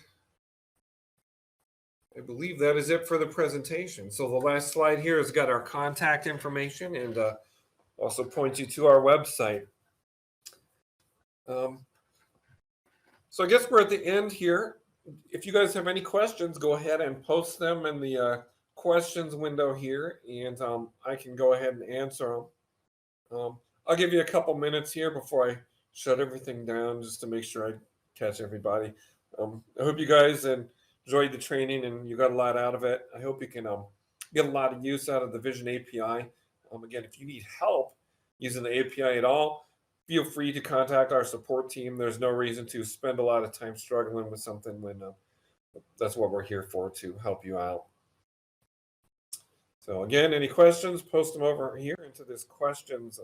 I believe that is it for the presentation. So the last slide here has got our contact information and also points you to our website. So I guess we're at the end here. If you guys have any questions, go ahead and post them in the questions window here, and I can go ahead and answer them. I'll give you a couple minutes here before I shut everything down just to make sure I catch everybody. I hope you guys enjoyed the training and you got a lot out of it. I hope you can get a lot of use out of the Vision API. Again, if you need help using the API at all, feel free to contact our support team. There's no reason to spend a lot of time struggling with something when that's what we're here for, to help you out. So again, any questions, post them over here into this questions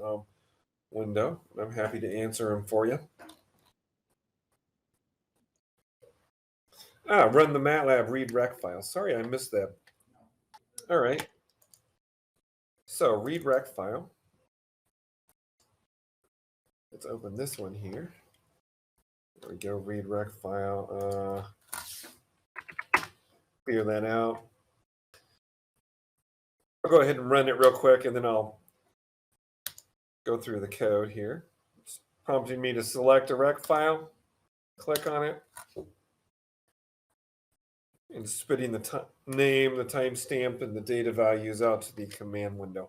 window. I'm happy to answer them for you. Run the MATLAB read rec file. Sorry, I missed that. All right. So read rec file. Let's open this one here. There we go, read rec file. Clear that out. I'll go ahead and run it real quick, and then I'll go through the code here. It's prompting me to select a rec file, click on it, and spitting the name, the timestamp, and the data values out to the command window.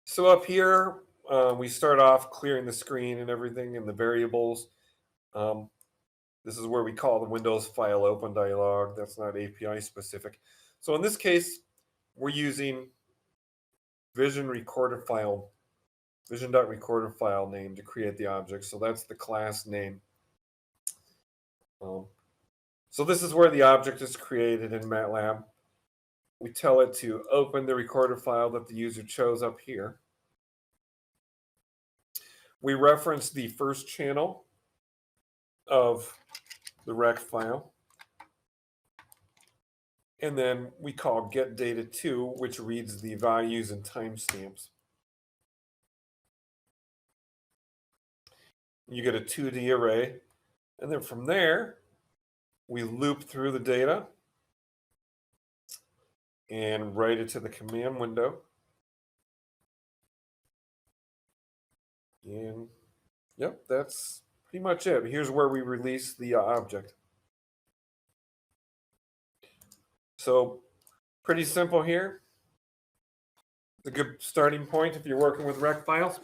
So up here, we start off clearing the screen and everything and the variables. This is where we call the Windows File Open dialog. That's not API specific. So in this case, we're using vision.recorder file name to create the object. So that's the class name. So this is where the object is created in MATLAB. We tell it to open the recorder file that the user chose up here. We reference the first channel of the rec file. And then we call getData2, which reads the values and timestamps. You get a 2D array. And then from there, we loop through the data and write it to the command window. And yep, that's pretty much it. Here's where we release the object. So pretty simple here. It's a good starting point if you're working with rec files.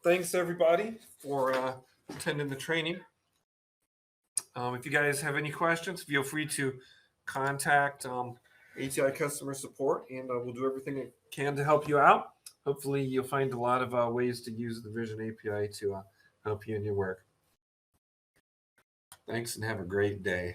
Thanks everybody for attending the training. If you guys have any questions, feel free to contact ATI customer support, and we'll do everything I can to help you out. Hopefully you'll find a lot of ways to use the Vision API to help you in your work. Thanks and have a great day.